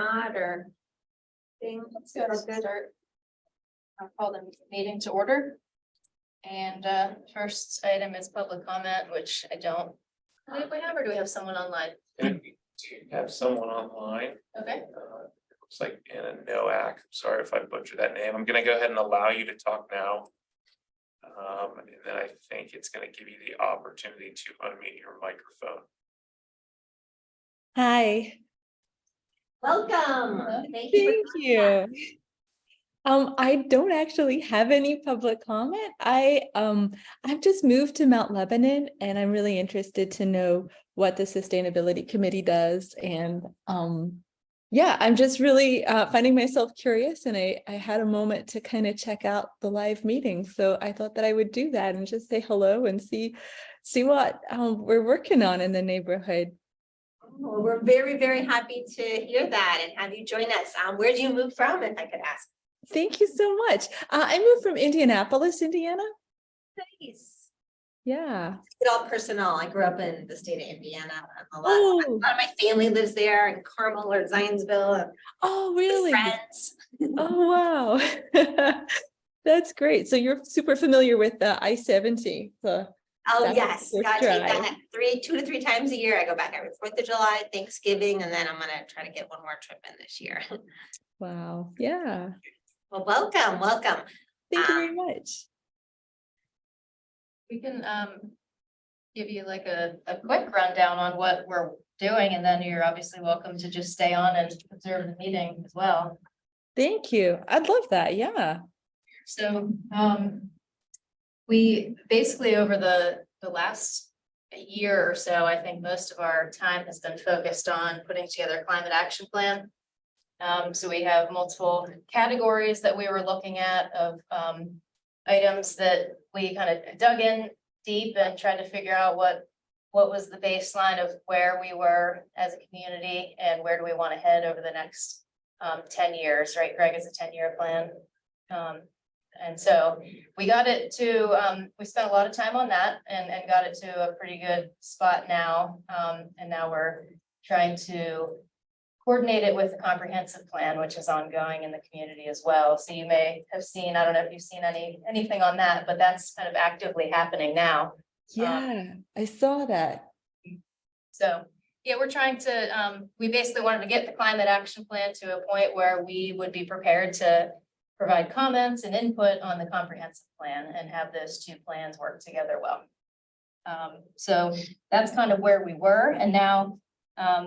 not, or thing. Let's go ahead and start. I'll call the meeting to order. And first item is public comment, which I don't believe we have, or do we have someone online? And we do have someone online. Okay, It looks like Anna Noack. Sorry if I butchered that name. I'm gonna go ahead and allow you to talk now. And then I think it's gonna give you the opportunity to unmute your microphone. Hi, Welcome. thank you. I don't actually have any public comment. I've just moved to Mount Lebanon and I'm really interested to know what the Sustainability Committee does. And yeah, I'm just really finding myself curious, and I had a moment to kind of check out the live meeting. So I thought that I would do that and just say hello and see what we're working on in the neighborhood. Well, we're very, very happy to hear that and have you join us. Where do you move from, if I could ask? Thank you so much. I moved from Indianapolis, Indiana. Nice. Yeah. It's all personal. I grew up in the state of Indiana. A lot Oh, of my family lives there in Carmel or Zionsville. And oh, really? friends. Oh, wow. That's great. So you're super familiar with the I-70. Oh, That's yes. the Gotta take drive. that 2 to 3 times a year. I go back every 4th of July, Thanksgiving, and then I'm gonna try to get one more trip in this year. Wow. Yeah. Well, welcome. Thank you very much. we can give you like a quick rundown on what we're doing, and then you're obviously welcome to just stay on and observe the meeting as well. Thank you. I'd love that. Yeah. So we basically over the last year or so, I think most of our time has been focused on putting together a climate action plan. So we have multiple categories that we were looking at of items that we kind of dug in deep and tried to figure out what was the baseline of where we were as a community and where do we want to head over the next 10 years, right? Greg, is a 10-year plan. And so we got it to, we spent a lot of time on that and got it to a pretty good spot now. And now we're trying to coordinate it with a comprehensive plan, which is ongoing in the community as well. So you may have seen, I don't know if you've seen anything on that, but that's kind of actively happening now. Yeah. I saw that. So, yeah, we're trying to, we basically wanted to get the climate action plan to a point where we would be prepared to provide comments and input on the comprehensive plan and have those two plans work together well. So that's kind of where we were. And now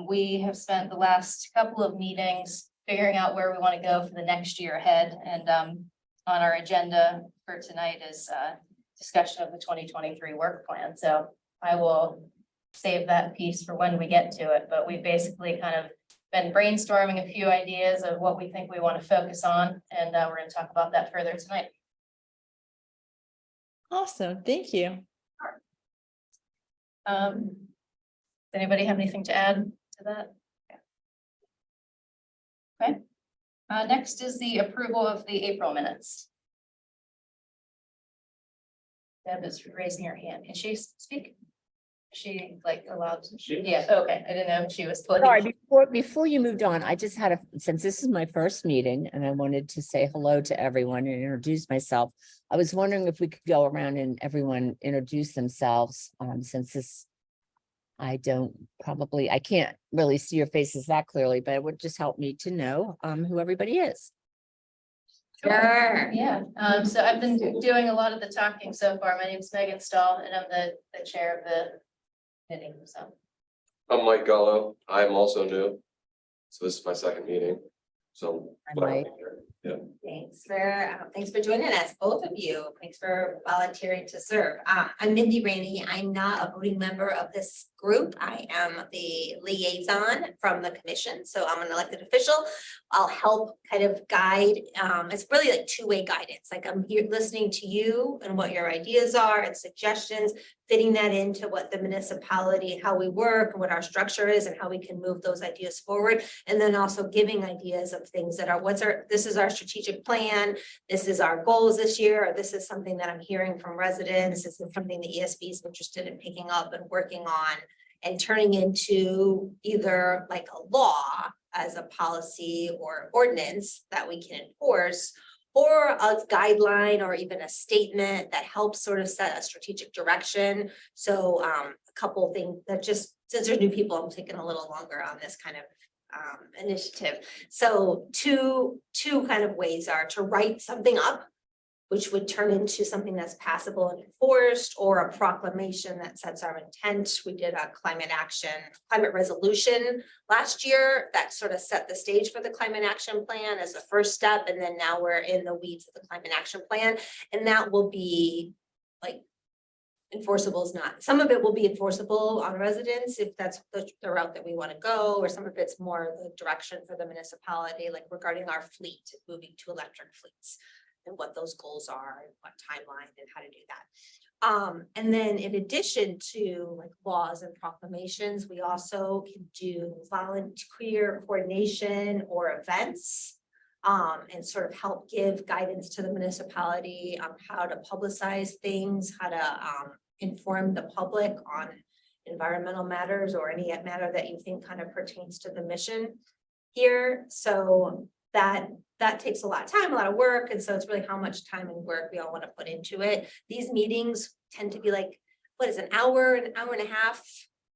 we have spent the last couple of meetings figuring out where we want to go for the next year ahead. And on our agenda for tonight is discussion of the 2023 work plan. So I will save that piece for when we get to it, but we basically kind of been brainstorming a few ideas of what we think we want to focus on, and we're going to talk about that further tonight. Awesome. Thank you. Does anybody have anything to add to that? Okay. Next is the approval of the April minutes. Deb is raising her hand. Can she speak? Is she like allowed to? Yeah, okay. I didn't know if she was. Sorry, before you moved on, I just had since this is my first meeting and I wanted to say hello to everyone and introduce myself. I was wondering if we could go around and everyone introduce themselves, since this, I can't really see your faces that clearly, but it would just help me to know who everybody is. Sure. Yeah, so I've been doing a lot of the talking so far. My name is Megan Stahl and I'm the chair of the committee, so. I'm Mike Gallo. I'm also new. So this is my second meeting. So. I'm Mike. Yeah. Thanks for joining us, both of you. Thanks for volunteering to serve. I'm Mindy Rainey. I'm not a voting member of this group. I am the liaison from the commission. So I'm an elected official. I'll help kind of guide. It's really like two-way guidance. Like I'm here listening to you and what your ideas are and suggestions, fitting that into what the municipality, how we work, what our structure is, and how we can move those ideas forward. And then also giving ideas of things that are, this is our strategic plan, this is our goals this year, or this is something that I'm hearing from residents, this is something the ESB is interested in picking up and working on. and turning into either like a law as a policy or ordinance that we can enforce, or a guideline or even a statement that helps sort of set a strategic direction. So a couple things that just, since there's new people, I'm taking a little longer on this kind of initiative. So two kind of ways are to write something up, which would turn into something that's passable and enforced, or a proclamation that sets our intent. We did a climate resolution last year that sort of set the stage for the climate action plan as the first step. And then now we're in the weeds of the climate action plan. And that will be like enforceable is not, some of it will be enforceable on residents if that's the route that we want to go, or some of it's more the direction for the municipality, like regarding our fleet, moving to electric fleets and what those goals are and what timeline and how to do that. And then in addition to like laws and proclamations, we also can do volunteer coordination or events and sort of help give guidance to the municipality on how to publicize things, how to inform the public on environmental matters or any matter that you think kind of pertains to the mission here. So that takes a lot of time, a lot of work. And so it's really how much time and work we all want to put into it. These meetings tend to be like, what is an hour and a half?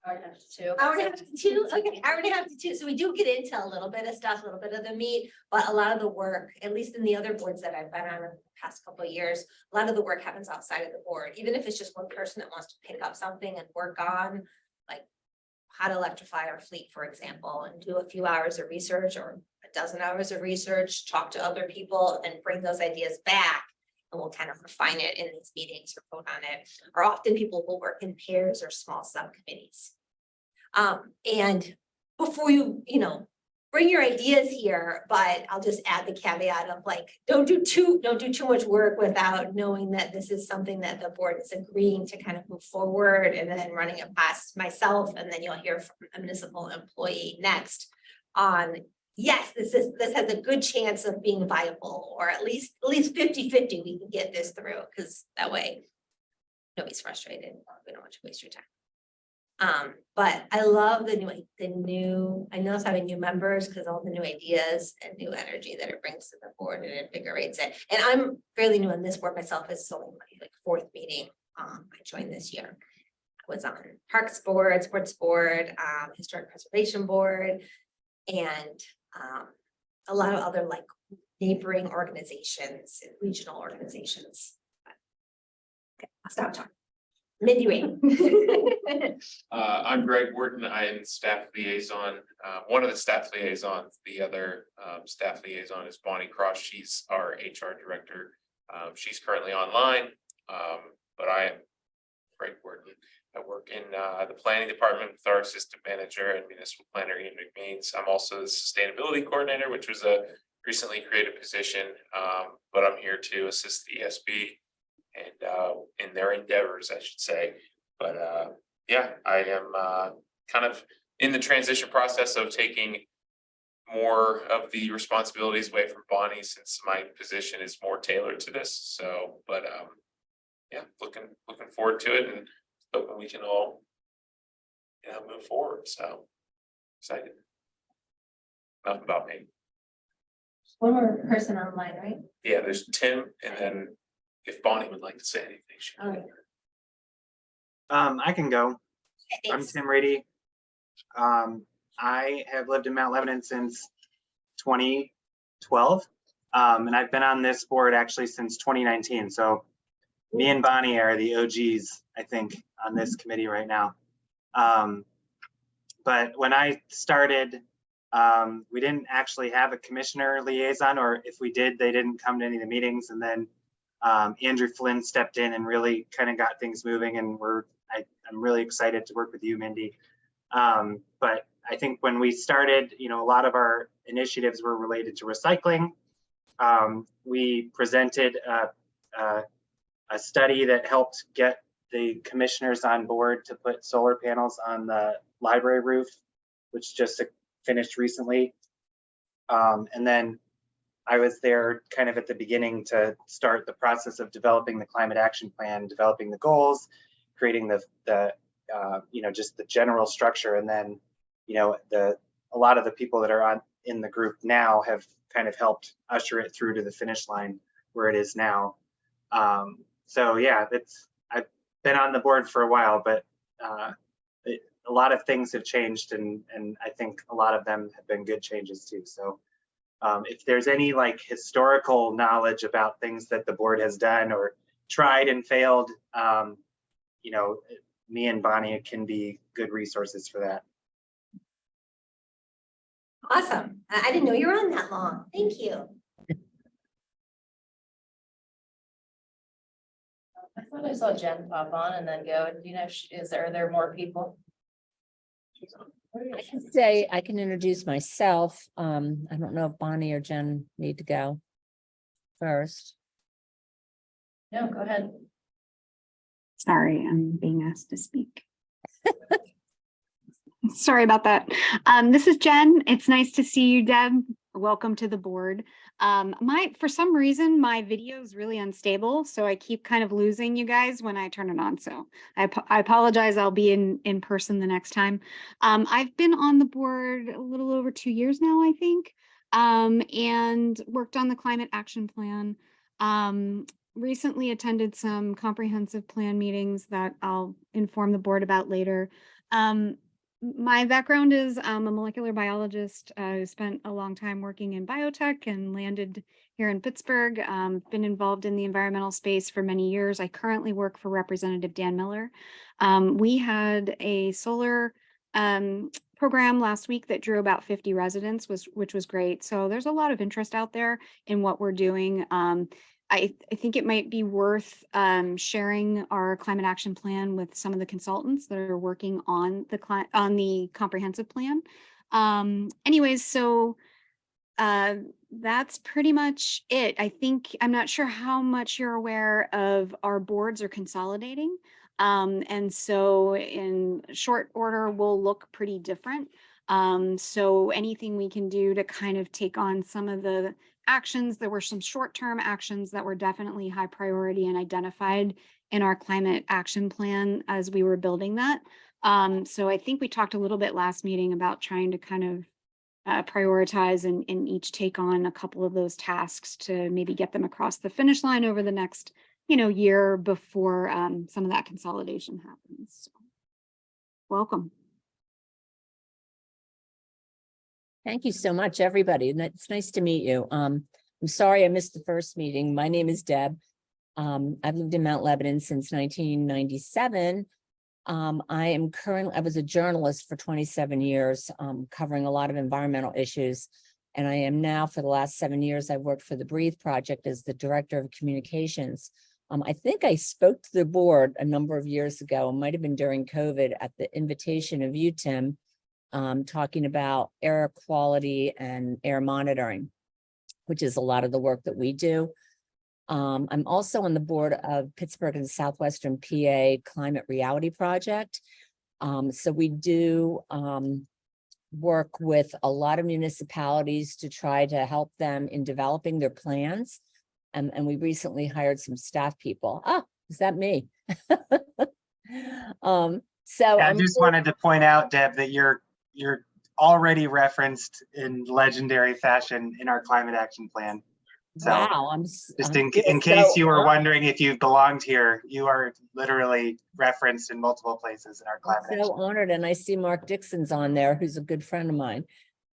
Hour and a half to two. Hour and a half to two, okay, hour and a half to two. So we do get into a little bit of stuff, a little bit of the meat, but a lot of the work, at least in the other boards that I've been on in the past couple of years, a lot of the work happens outside of the board. Even if it's just one person that wants to pick up something and work on, like how to electrify our fleet, for example, and do a few hours of research or a dozen hours of research, talk to other people and bring those ideas back. And we'll kind of refine it in these meetings or vote on it. Or often people will work in pairs or small subcommittees. And before you bring your ideas here, but I'll just add the caveat of like, don't do too much work without knowing that this is something that the board is agreeing to kind of move forward, and then running it past myself, and then you'll hear from a municipal employee next on, yes, this has a good chance of being viable, or at least 50-50 we can get this through, because that way nobody's frustrated. We don't want to waste your time. But I love the new, I know it's having new members because all the new ideas and new energy that it brings to the board, and it invigorates it. And I'm fairly new on this board myself. It's only my like fourth meeting. I joined this year. I was on Parks Board, Sports Board, Historic Preservation Board, and a lot of other like neighboring organizations and regional organizations. Okay, I'll stop talking. Mindy Rainey. I'm Greg Wharton. I am staff liaison, one of the staff liaisons. The other staff liaison is Bonnie Cross. She's our HR director. She's currently online, but I am Greg Wharton. I work in the planning department with our assistant manager and municipal planner Ian McMeans. I'm also the sustainability coordinator, which was a recently created position, but I'm here to assist the ESB and in their endeavors, I should say. But yeah, I am kind of in the transition process of taking more of the responsibilities away from Bonnie, since my position is more tailored to this. So, but yeah, looking forward to it, and hoping we can all move forward. So excited. Enough about me. One more person online, right? Yeah, there's Tim, and then if Bonnie would like to say anything, she Oh, can. I can go. I'm Thanks. Tim Rady. I have lived in Mount Lebanon since 2012. And I've been on this board actually since 2019. So me and Bonnie are the OGs, I think, on this committee right now. But when I started, we didn't actually have a commissioner liaison, or if we did, they didn't come to any of the meetings. And then Andrew Flynn stepped in and really kind of got things moving, and I'm really excited to work with you, Mindy. But I think when we started, a lot of our initiatives were related to recycling. We presented a study that helped get the commissioners on board to put solar panels on the library roof, which just finished recently. And then I was there kind of at the beginning to start the process of developing the climate action plan, developing the goals, creating the just the general structure. And then, a lot of the people that are in the group now have kind of helped usher it through to the finish line where it is now. So yeah, I've been on the board for a while, but a lot of things have changed, and I think a lot of them have been good changes too. So if there's any like historical knowledge about things that the board has done or tried and failed, me and Bonnie can be good resources for that. Awesome. I didn't know you were on that long. Thank you. I thought I saw Jen pop on and then go. Do you know, are there more people? I can say, I can introduce myself. I don't know if Bonnie or Jen need to go first. No, go ahead. Sorry, I'm being asked to speak. Sorry about that. This is Jen. It's nice to see you, Deb. Welcome to the board. For some reason, my video is really unstable, so I keep kind of losing you guys when I turn it on. So I apologize. I'll be in person the next time. I've been on the board a little over 2 years now, I think, and worked on the climate action plan. Recently attended some comprehensive plan meetings that I'll inform the board about later. My background is I'm a molecular biologist who spent a long time working in biotech and landed here in Pittsburgh. Been involved in the environmental space for many years. I currently work for Representative Dan Miller. We had a solar program last week that drew about 50 residents, which was great. So there's a lot of interest out there in what we're doing. I think it might be worth sharing our climate action plan with some of the consultants that are working on the comprehensive plan. Anyways, so that's pretty much it. I'm not sure how much you're aware of our boards are consolidating. And so in short order, we'll look pretty different. So anything we can do to kind of take on some of the actions, there were some short-term actions that were definitely high priority and identified in our climate action plan as we were building that. So I think we talked a little bit last meeting about trying to kind of prioritize and each take on a couple of those tasks to maybe get them across the finish line over the next, year before some of that consolidation happens. So, welcome. Thank you so much, everybody. And it's nice to meet you. I'm sorry I missed the first meeting. My name is Deb. I've lived in Mount Lebanon since 1997. I was a journalist for 27 years, covering a lot of environmental issues. And I am now, for the last 7 years, I've worked for the Breathe Project as the Director of Communications. I think I spoke to the board a number of years ago, it might have been during COVID, at the invitation of you, Tim, talking about air quality and air monitoring, which is a lot of the work that we do. I'm also on the board of Pittsburgh and Southwestern PA Climate Reality Project. So we do work with a lot of municipalities to try to help them in developing their plans. And we recently hired some staff people. Oh, is that me? I just wanted to point out, Deb, that you're already referenced in legendary fashion in our climate action plan. So wow, in case you were wondering if you belonged here, you are literally referenced in multiple places in our climate action. So honored, and I see Mark Dixon's on there, who's a good friend of mine,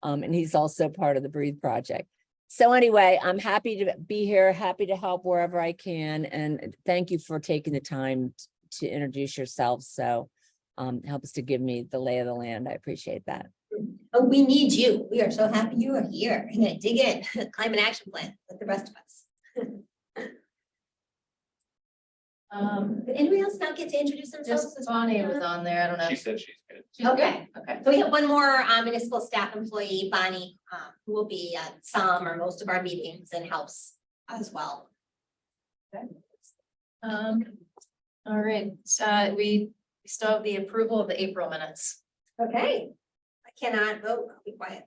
and he's also part of the Breathe Project. So anyway, I'm happy to be here, happy to help wherever I can, and thank you for taking the time to introduce yourselves. So helps to give me the lay of the land. I appreciate that. Oh, we need you. We are so happy you are here. I'm gonna dig in climate action plan with the rest of us. Did anybody else not get to introduce themselves? Just Bonnie was on there. I don't know. She said she's good. She's good? Okay. Okay. So we have one more municipal staff employee, Bonnie, who will be at some or most of our meetings and helps as well. All right, so we still have the approval of the April minutes. Okay. I cannot vote. I'll be quiet.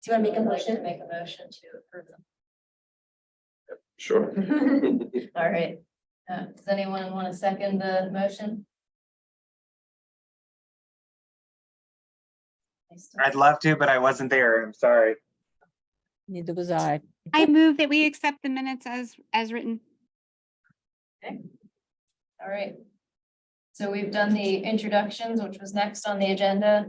Do you want to make a motion? Make a motion to approve them. Sure. All right. Does anyone want to second the motion? I'd love to, but I wasn't there. I'm sorry. Neither was I. I move that we accept the minutes as written. All right. So we've done the introductions, which was next on the agenda.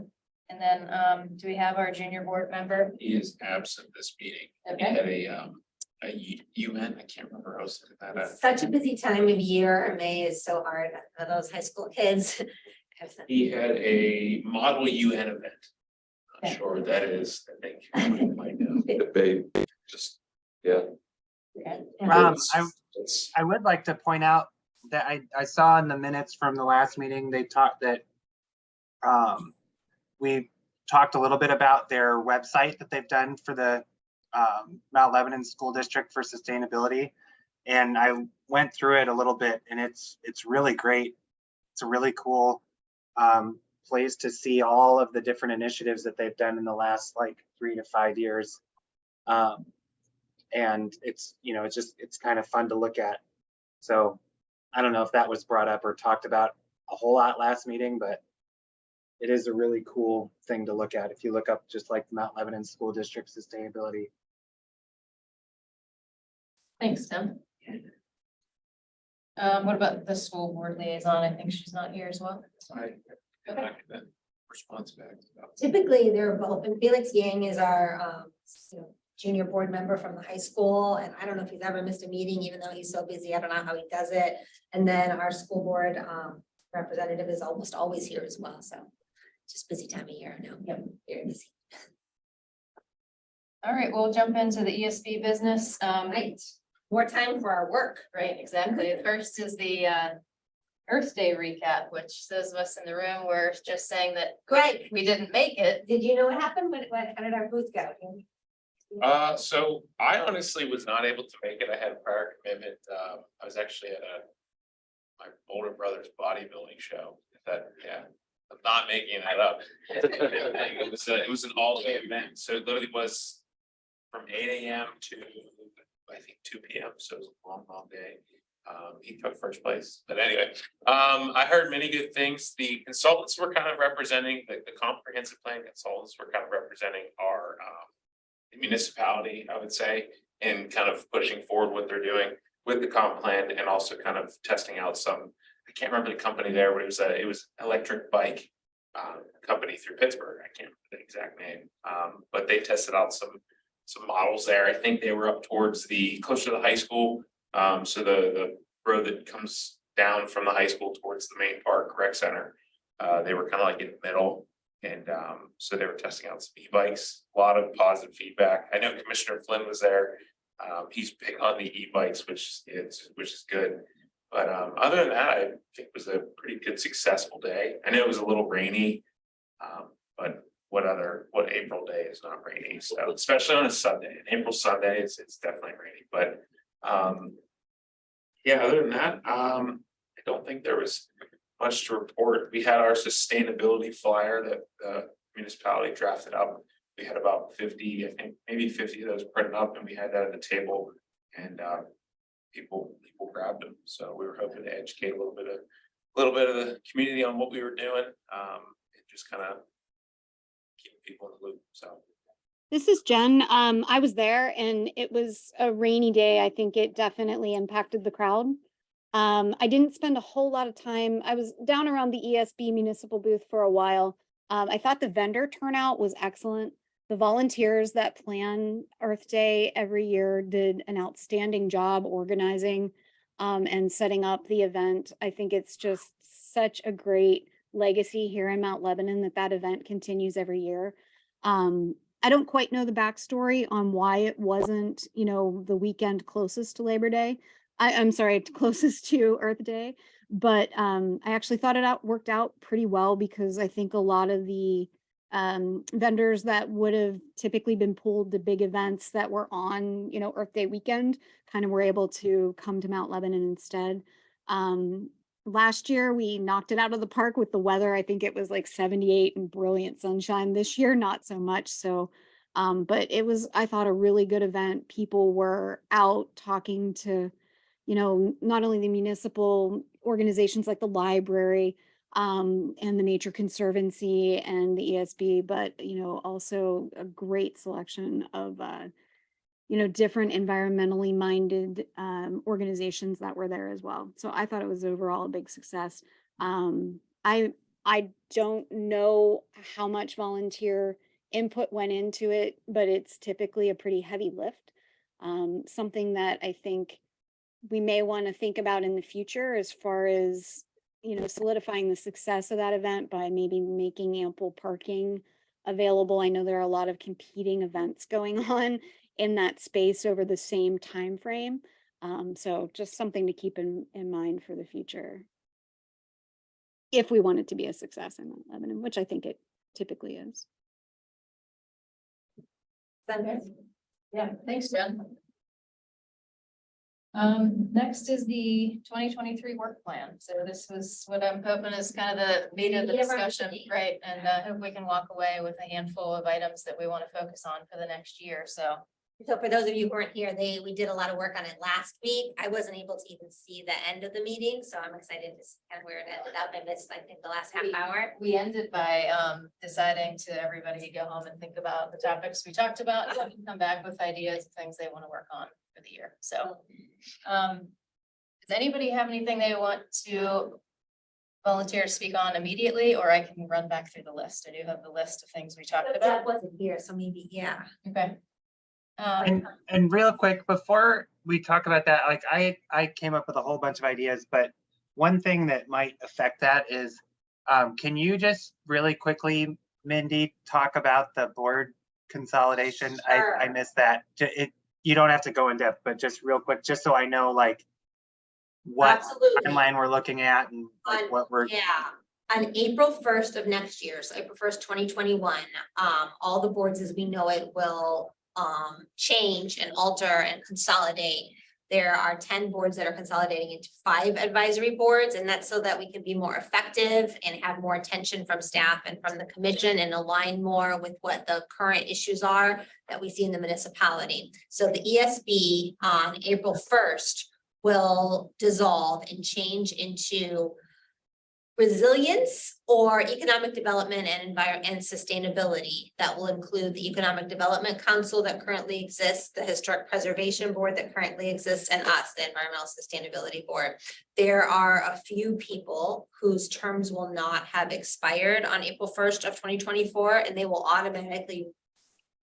And then, do we have our junior board member? He is absent this meeting. He Okay. had a UN, I can't remember how to say that. It's such a busy time of year. May is so hard for those high school kids. He had a model UN event. Not Okay. sure what that is, I think. You might know. Debate, just, yeah. It's- I would like to point out that I saw in the minutes from the last meeting, they talked that we talked a little bit about their website that they've done for the Mount Lebanon School District for Sustainability. And I went through it a little bit and it's really great. It's a really cool place to see all of the different initiatives that they've done in the last like 3 to 5 years. And it's, you know, it's kind of fun to look at. So I don't know if that was brought up or talked about a whole lot last meeting, but it is a really cool thing to look at if you look up just like Mount Lebanon School District Sustainability. Thanks, Tim. What about the school board liaison? I think she's not here as well. I get that response back. Typically, they're both, and Felix Yang is our junior board member from the high school, and I don't know if he's ever missed a meeting, even though he's so busy. I don't know how he does it. And then our school board representative is almost always here as well, so just busy time of year, I know. Yep. Very busy. All right, we'll jump into the ESB business. Right, more time for our work. Right, exactly. First is the Earth Day recap, which those of us in the room were just saying that Greg, we didn't make it. did you know what happened? How did our booth go? So I honestly was not able to make it. I had a prior commitment. I was actually at my older brother's bodybuilding show. I'm not making that up. It was an all-day event. So it literally was from 8 AM to I think 2 PM. So it was a long day. He took first place, but anyway, I heard many good things. The consultants were kind of representing the comprehensive plan consultants were kind of representing our municipality, I would say, and kind of pushing forward what they're doing with the comp plan and also kind of testing out some, I can't remember the company there, but it was electric bike company through Pittsburgh. I can't remember the exact name. But they tested out some models there. I think they were up towards closer to the high school. So the road that comes down from the high school towards the main park rec center, they were kind of like in the middle. And so they were testing out some e-bikes, a lot of positive feedback. I know Commissioner Flynn was there. He's big on the e-bikes, which is good. But other than that, I think it was a pretty good, successful day. I know it was a little rainy, but what April day is not rainy? So especially on a Sunday, an April Sunday, it's definitely rainy. But yeah, other than that, I don't think there was much to report. We had our sustainability flyer that the municipality drafted up. We had about 50, I think maybe 50 of those printed up, and we had that at the table, and people grabbed them. So we were hoping to educate a little bit of the community on what we were doing, and just kind of keep people in the loop. So. This is Jen. I was there and it was a rainy day. I think it definitely impacted the crowd. I didn't spend a whole lot of time. I was down around the ESB municipal booth for a while. I thought the vendor turnout was excellent. The volunteers that plan Earth Day every year did an outstanding job organizing and setting up the event. I think it's just such a great legacy here in Mount Lebanon that event continues every year. I don't quite know the backstory on why it wasn't, the weekend closest to Labor Day. I'm sorry, closest to Earth Day, but I actually thought it worked out pretty well because I think a lot of the vendors that would have typically been pulled to big events that were on, Earth Day weekend kind of were able to come to Mount Lebanon instead. Last year, we knocked it out of the park with the weather. I think it was like 78 and brilliant sunshine. This year, not so much. So, but it was, I thought, a really good event. People were out talking to, not only the municipal organizations like the library, and the Nature Conservancy and the ESB, but, also a great selection of, different environmentally minded organizations that were there as well. So I thought it was overall a big success. I don't know how much volunteer input went into it, but it's typically a pretty heavy lift. Something that I think we may want to think about in the future as far as, solidifying the success of that event by maybe making ample parking available. I know there are a lot of competing events going on in that space over the same time frame. So just something to keep in mind for the future. If we want it to be a success in Mount Lebanon, which I think it typically is. Sandra? Yeah, thanks, Jen. Next is the 2023 work plan. So this was what I'm hoping is kind of the meat of the Meat of our discussion, meeting. right? And hope we can walk away with a handful of items that we want to focus on for the next year. So So for those of you who weren't here, we did a lot of work on it last week. I wasn't able to even see the end of the meeting, so I'm excited to see kind of where it ended up. I missed, I think, the last half hour. we ended by deciding to everybody to go home and think about the topics we talked about and come back with ideas of things they want to work on for the year. So does anybody have anything they want to volunteer to speak on immediately, or I can run back through the list? I do have the list of things we talked about. Deb wasn't here, so maybe, yeah. Okay. And real quick, before we talk about that, like I came up with a whole bunch of ideas, but one thing that might affect that is, can you just really quickly, Mindy, talk about the board consolidation? Sure. I missed that. You don't have to go in depth, but just real quick, just so I know like what Absolutely. timeline we're looking at and like On- what we're. Yeah, on April 1st of next year, so April 1st, 2021, all the boards as we know it will change and alter and consolidate. There are 10 boards that are consolidating into 5 advisory boards, and that's so that we can be more effective and have more attention from staff and from the commission and align more with what the current issues are that we see in the municipality. So the ESB on April 1st will dissolve and change into resilience or economic development and sustainability. That will include the Economic Development Council that currently exists, the Historic Preservation Board that currently exists, and us, the Environmental Sustainability Board. There are a few people whose terms will not have expired on April 1st of 2024, and they will automatically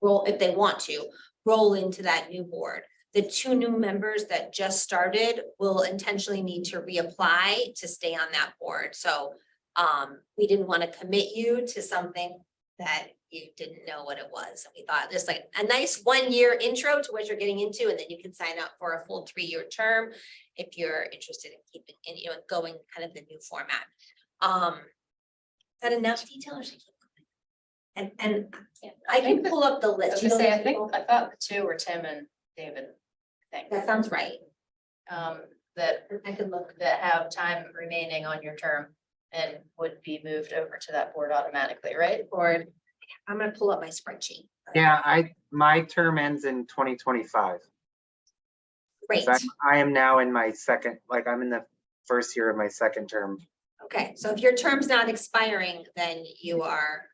roll, if they want to, roll into that new board. The 2 new members that just started will intentionally need to reapply to stay on that board. So we didn't want to commit you to something that you didn't know what it was. We thought just like a nice 1-year intro to what you're getting into, and then you can sign up for a full 3-year term if you're interested in keeping and going kind of the new format. Is that enough detail or should I keep going? And I can pull up the I list. was You gonna don't say, have to go- I thought the 2 were Tim and David. I think That sounds right. that I could look. that have time remaining on your term and would be moved over to that board automatically, right? Board. I'm gonna pull up my spreadsheet. Yeah, my term ends in 2025. Great. So I am now in my second, like I'm in the first year of my second term. Okay, so if your term's not expiring, then you are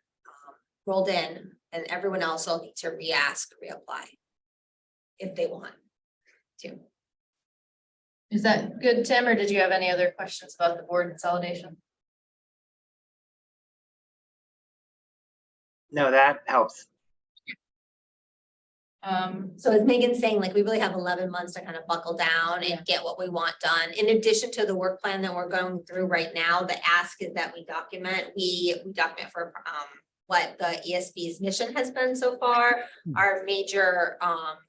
rolled in, and everyone else will need to reapply if they want to. Is that good, Tim, or did you have any other questions about the board consolidation? No, that helps. So as Megan's saying, like, we really have 11 months to kind of buckle down and get what we want done. In addition to the work plan that we're going through right now, the ask is that we document for what the ESB's mission has been so far, our major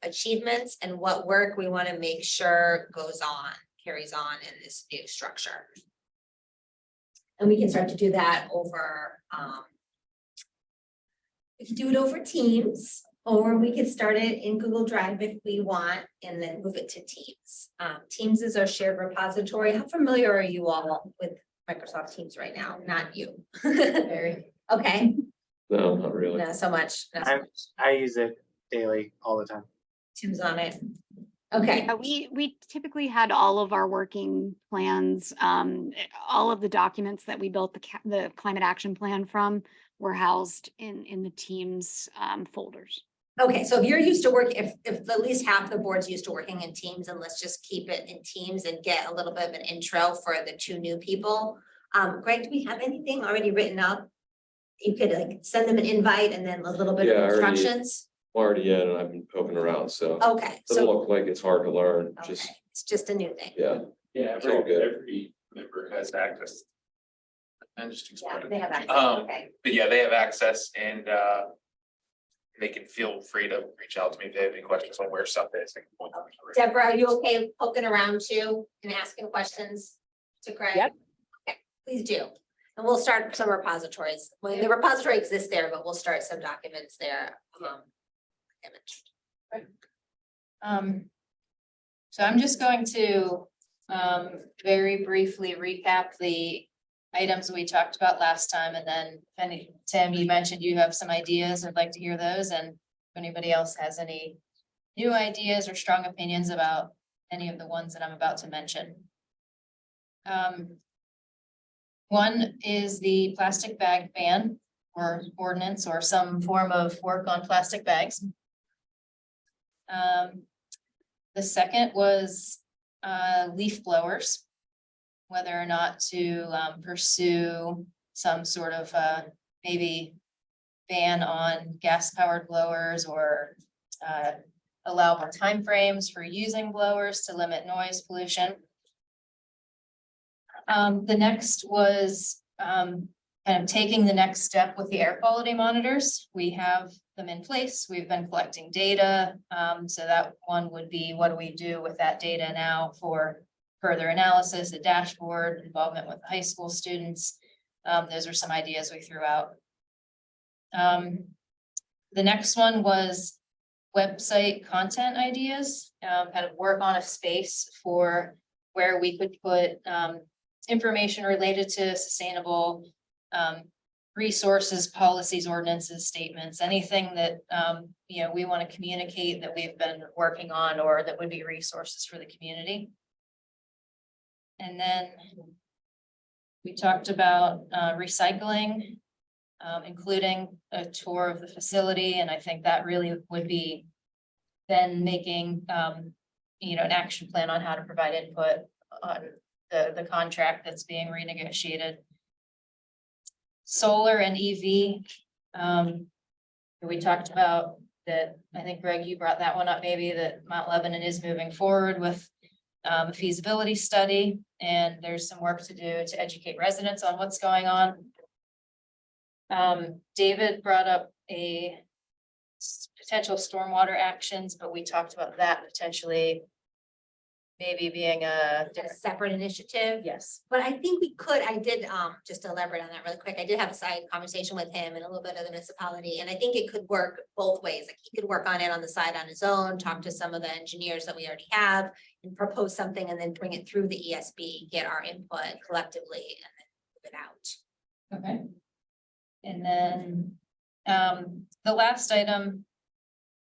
achievements, and what work we want to make sure carries on in this new structure. And we can start to do that over, we can do it over Teams, or we could start it in Google Drive if we want, and then move it to Teams. Teams is our shared repository. How familiar are you all with Microsoft Teams right now? Not you. Very. Okay, No, not really. not so much. Not so much. I use it daily, all the time. Tim's on it. Okay, Yeah, we typically had all of our working plans, all of the documents that we built the climate action plan from were housed in the team's folders. okay, so if you're used to work, if at least half the board's used to working in teams, and let's just keep it in teams and get a little bit of an intro for the two new people. Greg, do we have anything already written up? You could like send them an invite and then a little bit Yeah, I of already- instructions. Already in, and I've been poking around, so Okay, doesn't so, look like it's hard to learn, okay, just, it's just a new thing. yeah. Yeah, It's all good. every member has access. And just Yeah, explain they it. have access, okay. But yeah, they have access and they can feel free to reach out to me if they have any questions on where stuff is. They can point out. Deborah, are you okay poking around too and asking questions to Greg? Yep. Okay, please do. And we'll start some repositories. Well, the repository exists there, but we'll start some documents there. Image. So I'm just going to very briefly recap the items we talked about last time, and then Tim, you mentioned you have some ideas. I'd like to hear those, and if anybody else has any new ideas or strong opinions about any of the ones that I'm about to mention. One is the plastic bag ban or ordinance or some form of work on plastic bags. The second was leaf blowers, whether or not to pursue some sort of maybe ban on gas powered blowers or allow more timeframes for using blowers to limit noise pollution. The next was kind of taking the next step with the air quality monitors. We have them in place. We've been collecting data. So that one would be, what do we do with that data now for further analysis, a dashboard, involvement with high school students. Those are some ideas we threw out. The next one was website content ideas, kind of work on a space for where we could put information related to sustainable resources, policies, ordinances, statements, anything that we want to communicate that we've been working on or that would be resources for the community. And then we talked about recycling, including a tour of the facility, and I think that really would be then making an action plan on how to provide input on the contract that's being renegotiated. Solar and EV. We talked about that. I think Greg, you brought that one up, maybe that Mount Lebanon is moving forward with a feasibility study, and there's some work to do to educate residents on what's going on. David brought up a potential stormwater actions, but we talked about that potentially maybe being a A separate initiative. yes. But I think we could, I did, just to elaborate on that really quick, I did have a side conversation with him and a little bit of the municipality, and I think it could work both ways. Like he could work on it on the side on his own, talk to some of the engineers that we already have and propose something and then bring it through the ESB, get our input collectively and then move it out. Okay. And then, the last item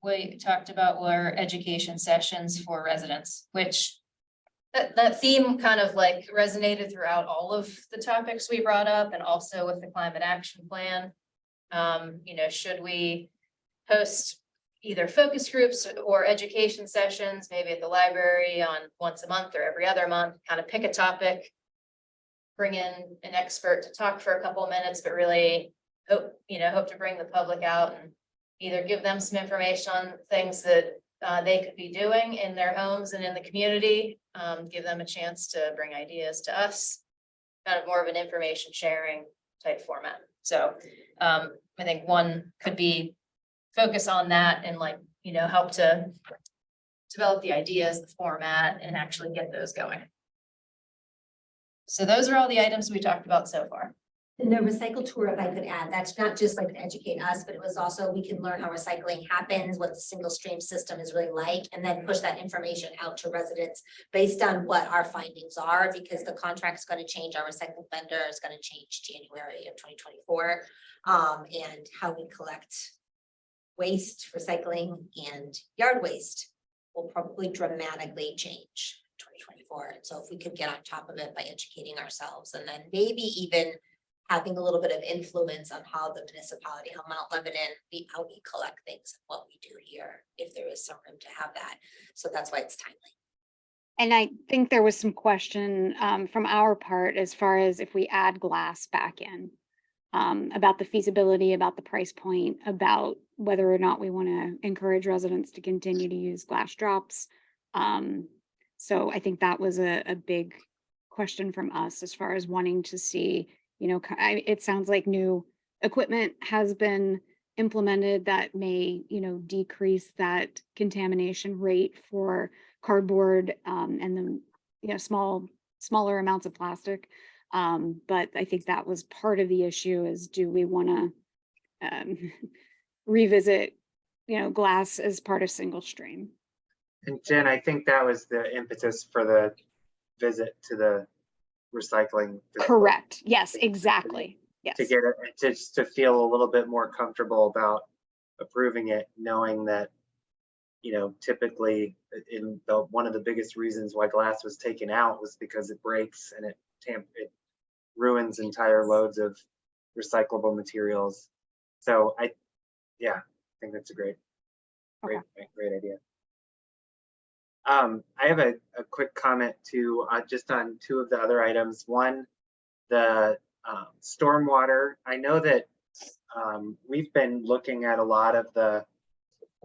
we talked about were education sessions for residents, which that theme kind of like resonated throughout all of the topics we brought up and also with the climate action plan. Should we host either focus groups or education sessions, maybe at the library on once a month or every other month, kind of pick a topic, bring in an expert to talk for a couple of minutes, but really hope to bring the public out and either give them some information on things that they could be doing in their homes and in the community, give them a chance to bring ideas to us, kind of more of an information sharing type format. So I think one could be focus on that and help to develop the ideas, the format, and actually get those going. So those are all the items we talked about so far. And the recycle tour, if I could add, that's not just like to educate us, but it was also, we can learn how recycling happens, what the single stream system is really like, and then push that information out to residents based on what our findings are, because the contract's going to change. Our recycling vendor is going to change January of 2024, and how we collect waste, recycling, and yard waste. will probably dramatically change 2024. And so if we could get on top of it by educating ourselves and then maybe even having a little bit of influence on how the municipality, how Mount Lebanon, how we collect things and what we do here, if there is some room to have that. So that's why it's timely. And I think there was some question from our part as far as if we add glass back in. About the feasibility, about the price point, about whether or not we want to encourage residents to continue to use glass drops. So I think that was a big question from us as far as wanting to see, it sounds like new equipment has been implemented that may, decrease that contamination rate for cardboard and the, smaller amounts of plastic. But I think that was part of the issue is, do we want to revisit, glass as part of single stream? And Jen, I think that was the impetus for the visit to the recycling. facility. Correct. Yes, exactly. Yes. To get it, to feel a little bit more comfortable about approving it, knowing that, typically one of the biggest reasons why glass was taken out was because it breaks and it ruins entire loads of recyclable materials. So I think that's a great idea. I have a quick comment too, just on two of the other items. One, the stormwater. I know that we've been looking at a lot of the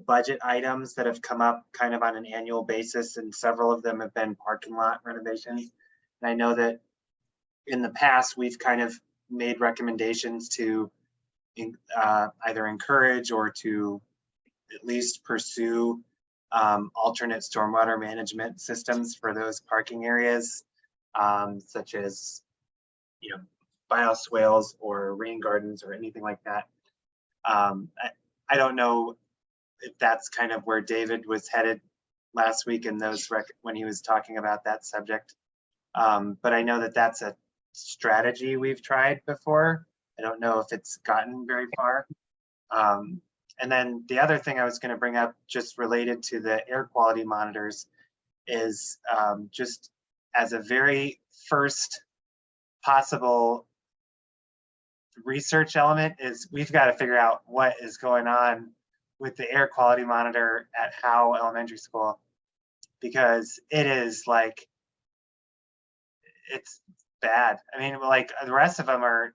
budget items that have come up kind of on an annual basis, and several of them have been parking lot renovations. And I know that in the past, we've kind of made recommendations to either encourage or to at least pursue alternate stormwater management systems for those parking areas, such as, bioswales or rain gardens or anything like that. I don't know if that's kind of where David was headed last week in those when he was talking about that subject. But I know that that's a strategy we've tried before. I don't know if it's gotten very far. And then the other thing I was going to bring up, just related to the air quality monitors, is just as a very first possible research element, is we've got to figure out what is going on with the air quality monitor at Howe Elementary School, because it is like, it's bad. I mean, like the rest of them are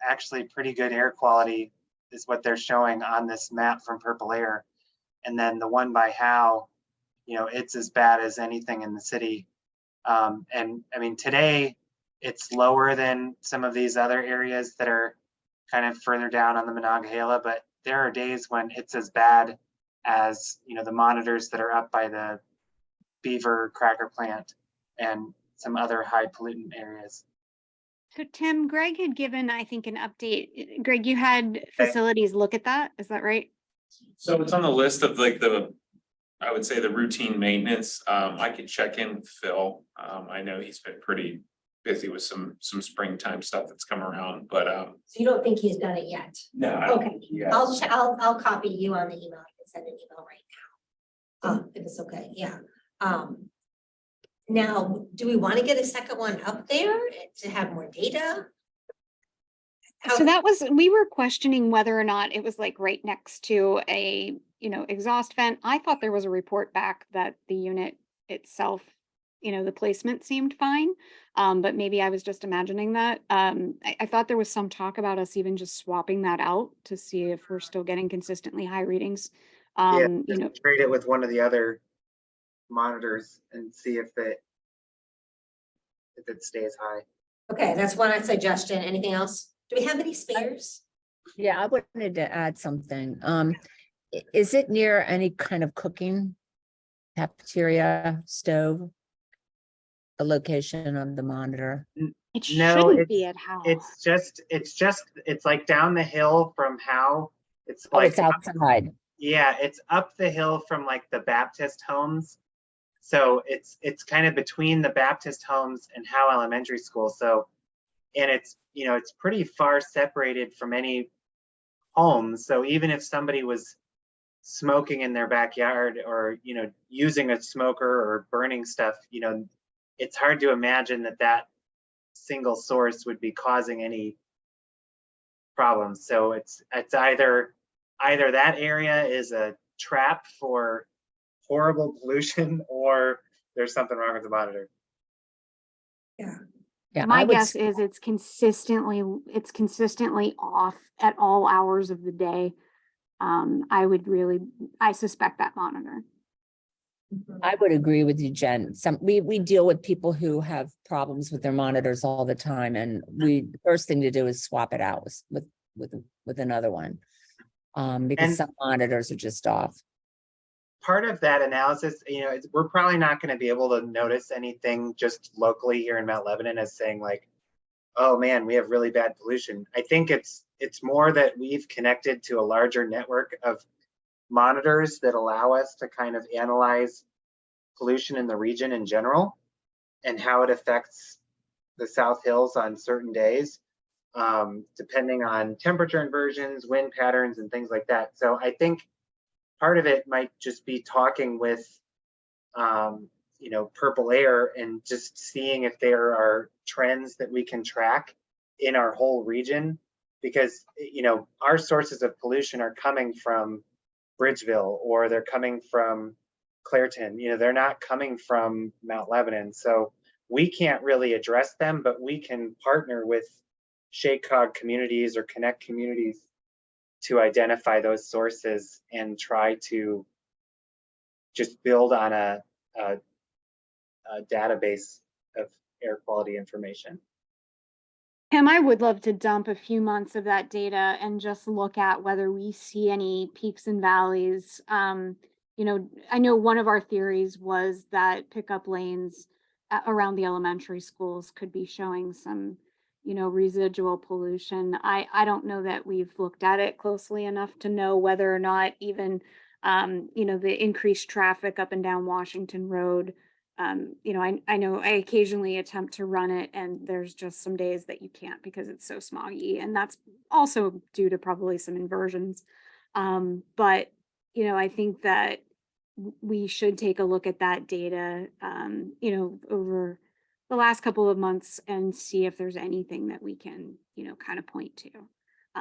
actually pretty good air quality, is what they're showing on this map from Purple Air. And then the one by Howe, it's as bad as anything in the city. And I mean, today it's lower than some of these other areas that are kind of further down on the Monongahela, but there are days when it's as bad as, the monitors that are up by the Beaver cracker plant and some other high pollutant areas. So Tim, Greg had given, I think, an update. Greg, you had facilities look at that. Is that right? So it's on the list of like I would say the routine maintenance. I could check in with Phil. I know he's been pretty busy with some springtime stuff that's come around, but So you don't think he's done it yet? no. I don't Okay. think he has. I'll copy you on the email. I can send an email right now. If it's okay, yeah. Now, do we want to get a second one up there to have more data? So that was, we were questioning whether or not it was like right next to a, exhaust vent. I thought there was a report back that the unit itself, the placement seemed fine. But maybe I was just imagining that. I thought there was some talk about us even just swapping that out to see if we're still getting consistently high readings. Just trade it with one of the other monitors and see if it stays high. Okay, that's one suggestion. Anything else? Do we have any spares? Yeah, I wanted to add something. Is it near any kind of cooking cafeteria, stove? The location of the monitor? It No, shouldn't be at Howe. It's like down the hill from Howe. It's Oh, like, it's outside. yeah, it's up the hill from like the Baptist homes. So it's kind of between the Baptist homes and Howe Elementary School. So, and it's, it's pretty far separated from any homes. So even if somebody was smoking in their backyard or, using a smoker or burning stuff, it's hard to imagine that single source would be causing any problems. So it's either that area is a trap for horrible pollution or there's something wrong with the monitor. Yeah, I My would guess is it's consistently off at all hours of the day. I suspect that monitor. I would agree with you, Jen. We deal with people who have problems with their monitors all the time, and the first thing to do is swap it out with another one. Because And- some monitors are just off. Part of that analysis, we're probably not going to be able to notice anything just locally here in Mount Lebanon as saying like, oh man, we have really bad pollution. I think it's more that we've connected to a larger network of monitors that allow us to kind of analyze pollution in the region in general and how it affects the South Hills on certain days, depending on temperature inversions, wind patterns, and things like that. So I think part of it might just be talking with, Purple Air and just seeing if there are trends that we can track in our whole region, because, our sources of pollution are coming from Bridgeville or they're coming from Clairton. They're not coming from Mount Lebanon. So we can't really address them, but we can partner with SHACOG communities or connect communities to identify those sources and try to just build on a database of air quality information. Tim, I would love to dump a few months of that data and just look at whether we see any peaks and valleys. I know one of our theories was that pickup lanes around the elementary schools could be showing some, residual pollution. I don't know that we've looked at it closely enough to know whether or not even, the increased traffic up and down Washington Road. I know I occasionally attempt to run it and there's just some days that you can't because it's so smoggy, and that's also due to probably some inversions. But I think that we should take a look at that data, over the last couple of months and see if there's anything that we can, kind of point to.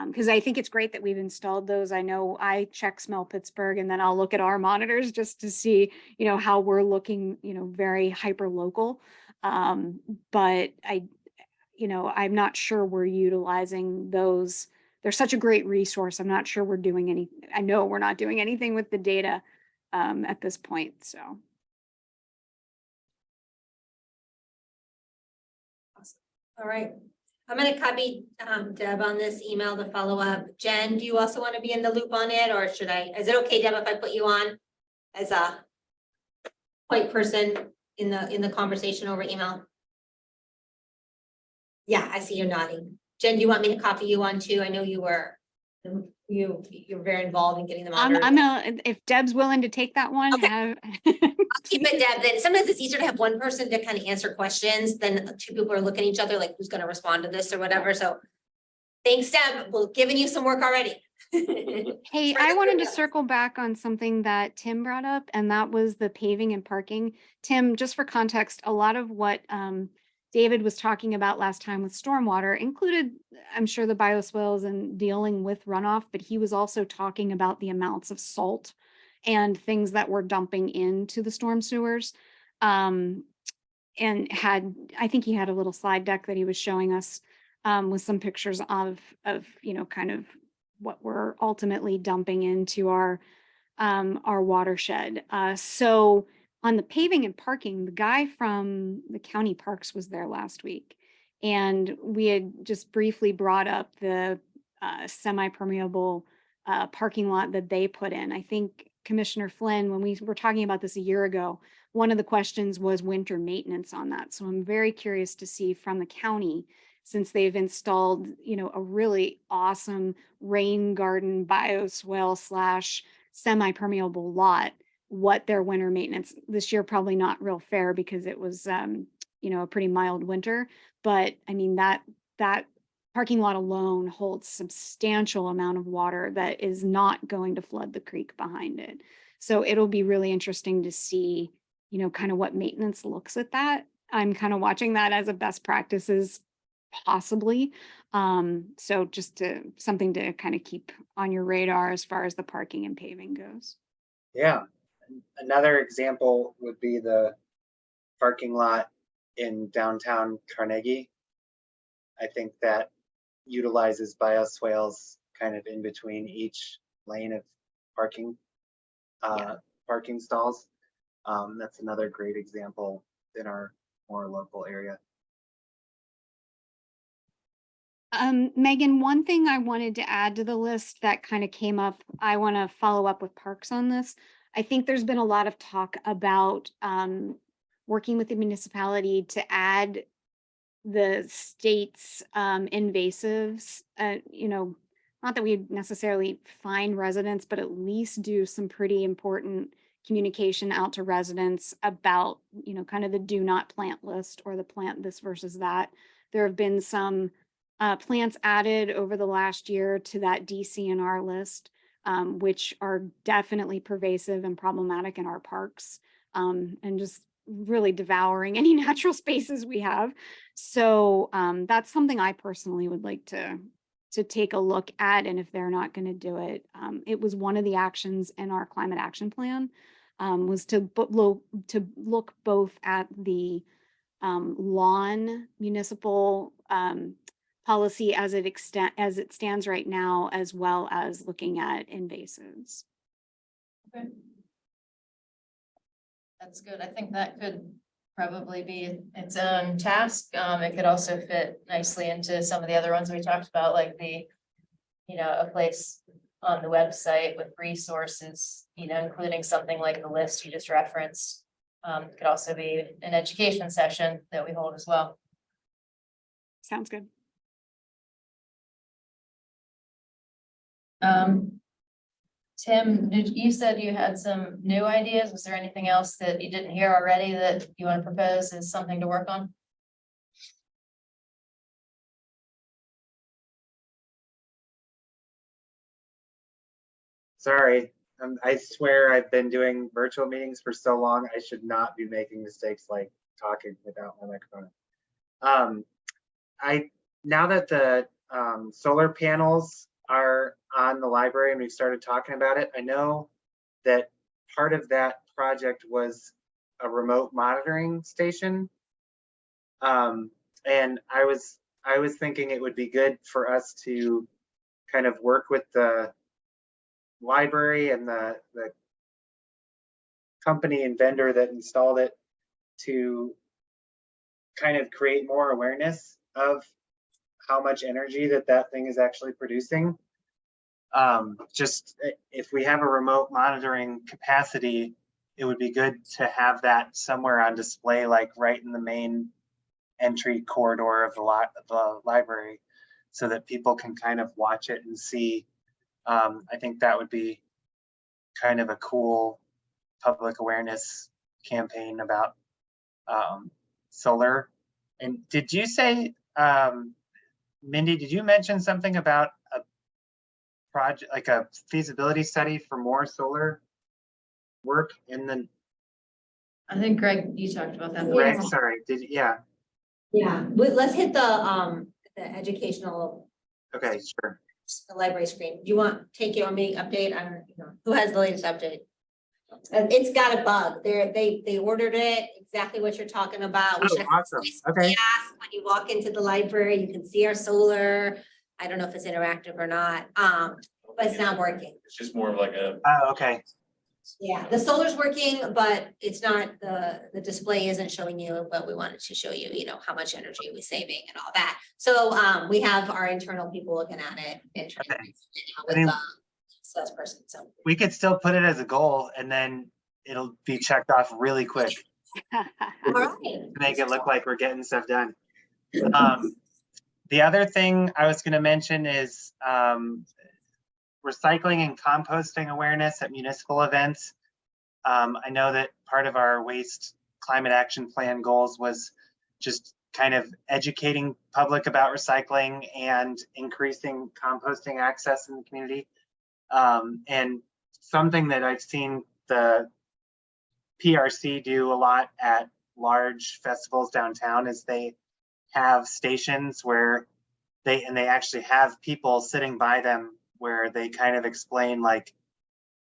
Because I think it's great that we've installed those. I know I check Smell Pittsburgh and then I'll look at our monitors just to see, how we're looking, very hyper local. But I'm not sure we're utilizing those. They're such a great resource. I'm not sure we're doing I know we're not doing anything with the data at this point, so. All right. I'm going to copy Deb on this email to follow up. Jen, do you also want to be in the loop on it, or is it okay, Deb, if I put you on as a point person in the conversation over email? Yeah, I see you're nodding. Jen, do you want me to copy you on too? I know you're very involved in getting them on. If Deb's willing to take that one. Okay. I'll keep it, Deb. Then sometimes it's easier to have one person to kind of answer questions than two people are looking at each other like who's going to respond to this or whatever. So thanks, Deb. We're giving you some work already. Hey, I wanted to circle back on something that Tim brought up, and that was the paving and parking. Tim, just for context, a lot of what David was talking about last time with stormwater included, I'm sure, the bioswales and dealing with runoff, but he was also talking about the amounts of salt and things that were dumping into the storm sewers. And I think he had a little slide deck that he was showing us with some pictures of, kind of what we're ultimately dumping into our watershed. So on the paving and parking, the guy from the county parks was there last week. And we had just briefly brought up the semi-permeable parking lot that they put in. I think Commissioner Flynn, when we were talking about this a year ago, one of the questions was winter maintenance on that. So I'm very curious to see from the county, since they've installed, a really awesome rain garden bioswale / semi-permeable lot, what their winter maintenance this year. Probably not real fair because it was, a pretty mild winter, but I mean, that parking lot alone holds substantial amount of water that is not going to flood the creek behind it. So it'll be really interesting to see, you know, kind of what maintenance looks at that. I'm kind of watching that as a best practices possibly. So just something to kind of keep on your radar as far as the parking and paving goes. Yeah. Another example would be the parking lot in downtown Carnegie. I think that utilizes bioswales kind of in between each lane of parking, parking stalls. That's another great example in our more local area. Megan, one thing I wanted to add to the list that kind of came up, I want to follow up with Parks on this. I think there's been a lot of talk about working with the municipality to add the state's invasives, you know, not that we necessarily find residents, but at least do some pretty important communication out to residents about, you know, kind of the do not plant list or the plant this versus that. There have been some plants added over the last year to that DCNR list, which are definitely pervasive and problematic in our parks, and just really devouring any natural spaces we have. So that's something I personally would like to take a look at. And if they're not going to do it, it was one of the actions in our climate action plan, was to look both at the lawn municipal policy as it stands right now, as well as looking at invasives. Okay. That's good. I think that could probably be its own task. It could also fit nicely into some of the other ones we talked about, like the, you know, a place on the website with resources, you know, including something like the list you just referenced. It could also be an education session that we hold as well. Sounds good. Tim, you said you had some new ideas. Was there anything else that you didn't hear already that you want to propose as something to work on? Sorry, I swear I've been doing virtual meetings for so long. I should not be making mistakes like talking without my microphone. Now that the solar panels are on the library and we've started talking about it, I know that part of that project was a remote monitoring station. And I was thinking it would be good for us to kind of work with the library and the company and vendor that installed it to kind of create more awareness of how much energy that thing is actually producing. Just if we have a remote monitoring capacity, it would be good to have that somewhere on display, like right in the main entry corridor of the library, so that people can kind of watch it and see. I think that would be kind of a cool public awareness campaign about solar. And did you say, Mindy, did you mention something about a project, like a feasibility study for more solar work in the? I think Greg, you talked about that. Greg, sorry, Yeah, let's hit the educational, Okay, sure. the library screen. Do you want take your meeting update? I don't know who has the latest update. It's got a bug. They ordered it exactly what you're talking about. Oh, awesome. Okay. Yes, when you walk into the library, you can see our solar. I don't know if it's interactive or not, but it's not working. It's just more of like a, Oh, okay. Yeah, the solar's working, but it's not, the display isn't showing you, but we wanted to show you, you know, how much energy we're saving and all that. So we have our internal people looking at it and trying to with the salesperson, so. We could still put it as a goal and then it'll be checked off really quick All right. to make it look like we're getting stuff done. The other thing I was going to mention is recycling and composting awareness at municipal events. I know that part of our waste climate action plan goals was just kind of educating public about recycling and increasing composting access in the community. And something that I've seen the PRC do a lot at large festivals downtown is they have stations where they actually have people sitting by them where they kind of explain like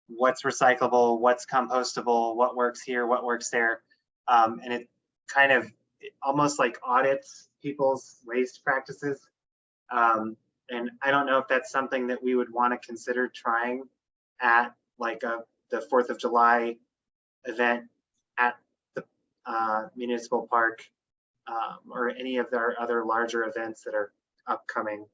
what's recyclable, what's compostable, what works here, what works there. And it kind of almost like audits people's waste practices. And I don't know if that's something that we would want to consider trying at like the 4th of July event at the municipal park, or any of their other larger events that are upcoming.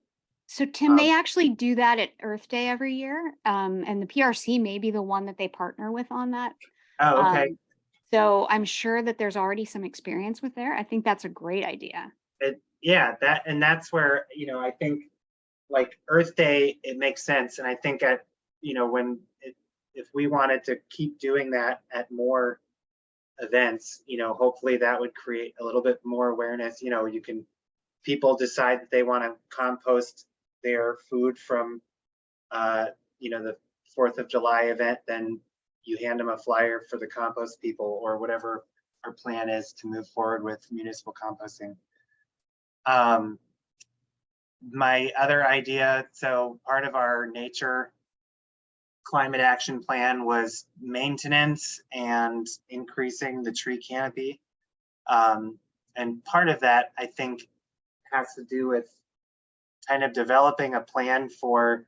So Tim, they actually do that at Earth Day every year. And the PRC may be the one that they partner with on that. Oh, okay. So I'm sure that there's already some experience with there. I think that's a great idea. Yeah, that's where, I think like Earth Day, it makes sense. And I think if we wanted to keep doing that at more events, hopefully that would create a little bit more awareness. People decide that they want to compost their food from, the 4th of July event, then you hand them a flyer for the compost people or whatever our plan is to move forward with municipal composting. My other idea, so part of our nature climate action plan was maintenance and increasing the tree canopy. And part of that, I think, has to do with kind of developing a plan for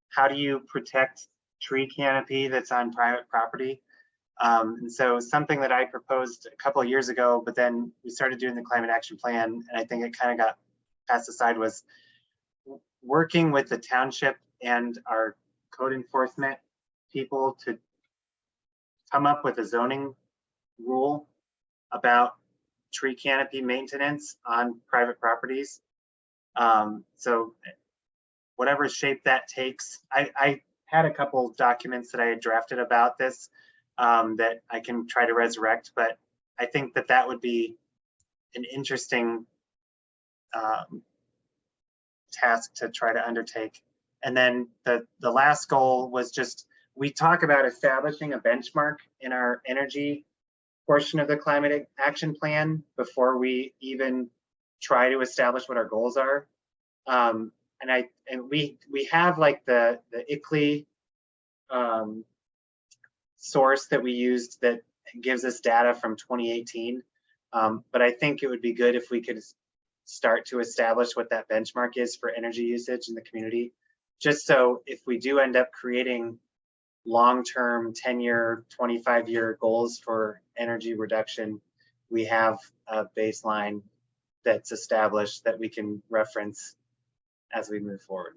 how do you protect tree canopy that's on private property. And so something that I proposed a couple of years ago, but then we started doing the climate action plan, and I think it kind of got passed aside, was working with the township and our code enforcement people to come up with a zoning rule about tree canopy maintenance on private properties. So whatever shape that takes, I had a couple documents that I had drafted about this that I can try to resurrect, but I think that would be an interesting task to try to undertake. And then the last goal was just, we talk about establishing a benchmark in our energy portion of the climate action plan before we even try to establish what our goals are. And we have like the ICLEI source that we used that gives us data from 2018. But I think it would be good if we could start to establish what that benchmark is for energy usage in the community. Just so if we do end up creating long-term 10-year, 25-year goals for energy reduction, we have a baseline that's established that we can reference as we move forward.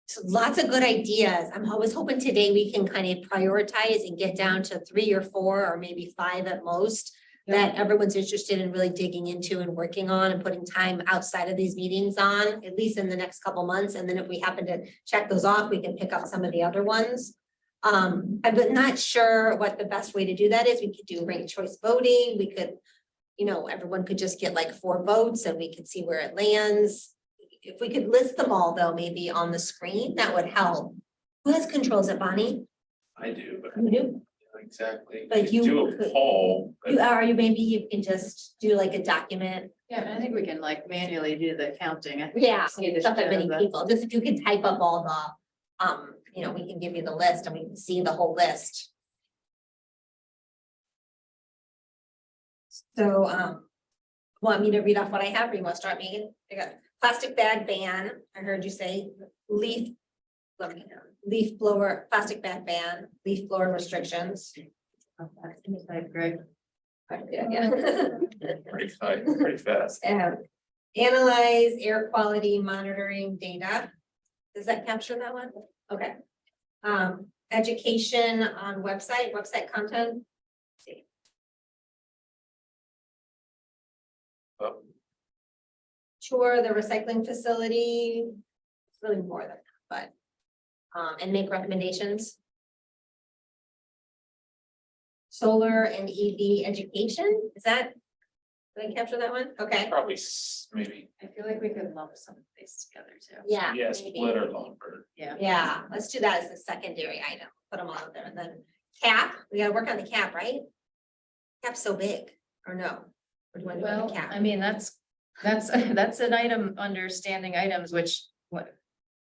So lots of good ideas. I was hoping today we can kind of prioritize and get down to 3 or 4 or maybe 5 at most that everyone's interested in really digging into and working on and putting time outside of these meetings on, at least in the next couple months. And then if we happen to check those off, we can pick up some of the other ones. I'm not sure what the best way to do that is. We could do ranked choice voting. We could, everyone could just get like 4 votes and we could see where it lands. If we could list them all though, maybe on the screen, that would help. Who has controls it, Bonnie? I do, but You do? exactly. But you do a could- poll. but- Maybe you can just do like a document. Yeah, I think we can like manually do the counting. Yeah, See the stuff that share many of the- people, just if you can type up all the, we can give you the list and we can see the whole list. So, want me to read off what I have, or you want to start, Megan? I got plastic bag ban, I heard you say, leaf blower, plastic bag ban, leaf blower restrictions. Greg. Yeah. Pretty fast. Analyze air quality monitoring data. Does that capture that one? Okay. Education on website content. Oh, Tour the recycling facility. It's really more than that, but, and make recommendations. Solar and EV education, is that Did I capture that one? Okay. Probably maybe, I feel like we could lump some of these together too. Yeah. yeah, maybe. split or lumber. Yeah. Yeah, let's do that as a secondary item. Put them all out there. And then cap, we gotta work on the cap, right? Cap's so big, or no? Or do you want to do Well, the cap? I mean, that's an item under standing items, which what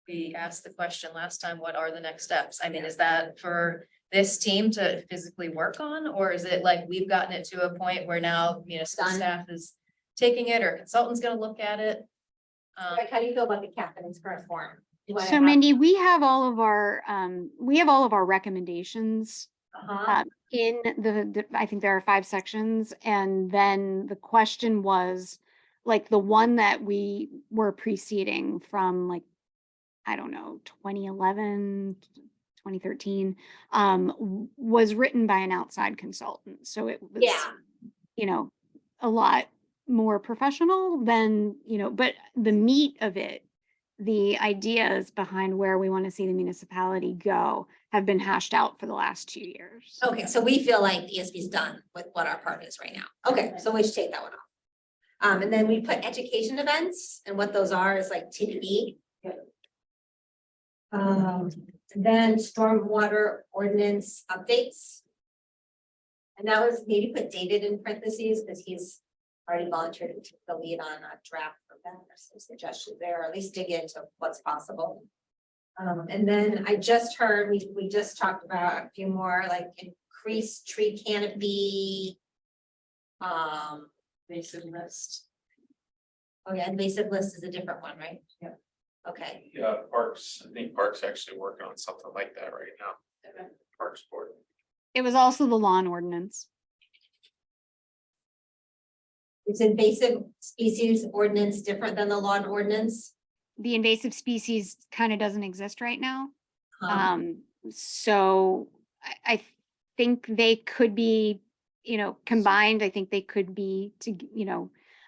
we asked the question last time, what are the next steps? I mean, is that for this team to physically work on, or is it like we've gotten it to a point where now municipal Done. staff is taking it or consultant's gonna look at it? Like, how do you feel about the cap in its current form? Do you wanna So have- Mindy, we have all of our recommendations Uh-huh. in I think there are 5 sections, and then the question was, like, the one that we were preceding from, like, I don't know, 2011, 2013, was written by an outside consultant, so it was, Yeah. you know, a lot more professional than, but the meat of it, the ideas behind where we want to see the municipality go have been hashed out for the last 2 years. Okay, so we feel like the ESB is done with what our part is right now. Okay, so we should take that one off. And then we put education events, and what those are is like TBD. Then stormwater ordinance updates. And that was maybe put David in parentheses because he's already volunteered to take the lead on a draft for that, or some suggestions there, or at least dig into what's possible. And then I just heard, we just talked about a few more, like increased tree canopy. Basic list. Oh yeah, invasive list is a different one, right? Yeah. Okay, Yeah, Parks, I think Parks actually working on something like that right now. Okay. Parks Board. It was also the lawn ordinance. is invasive species ordinance different than the lawn ordinance? The invasive species kind of doesn't exist right now. Um, So I think they could be, combined. I think they could be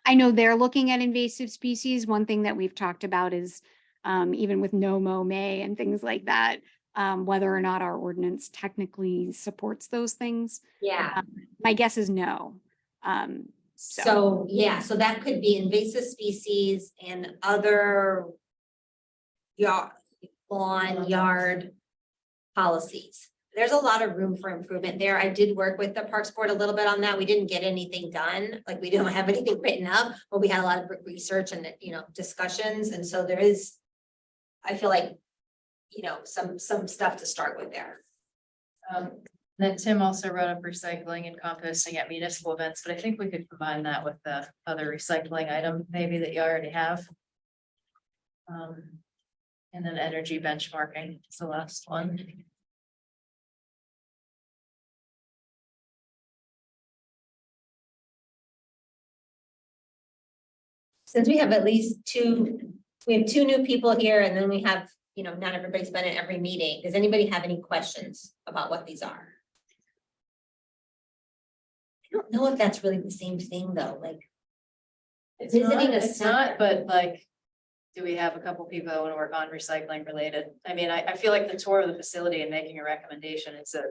I know they're looking at invasive species. One thing that we've talked about is even with no mow may and things like that, whether or not our ordinance technically supports those things. Yeah, My guess is no. so, yeah, so that could be invasive species and other lawn yard policies. There's a lot of room for improvement there. I did work with the Parks Board a little bit on that. We didn't get anything done, like we don't have anything written up, but we had a lot of research and, discussions, and so there is, I feel like, some stuff to start with there. Then Tim also wrote up recycling and composting at municipal events, but I think we could combine that with the other recycling item maybe that you already have. And then energy benchmarking is the last one. Since we have at least we have 2 new people here, and then we have, not everybody's been at every meeting. Does anybody have any questions about what these are? I don't know if that's really the same thing, though, like. It's not, Visiting a it's not, center. but like, do we have a couple people that want to work on recycling related? I mean, I feel like the tour of the facility and making a recommendation, it's in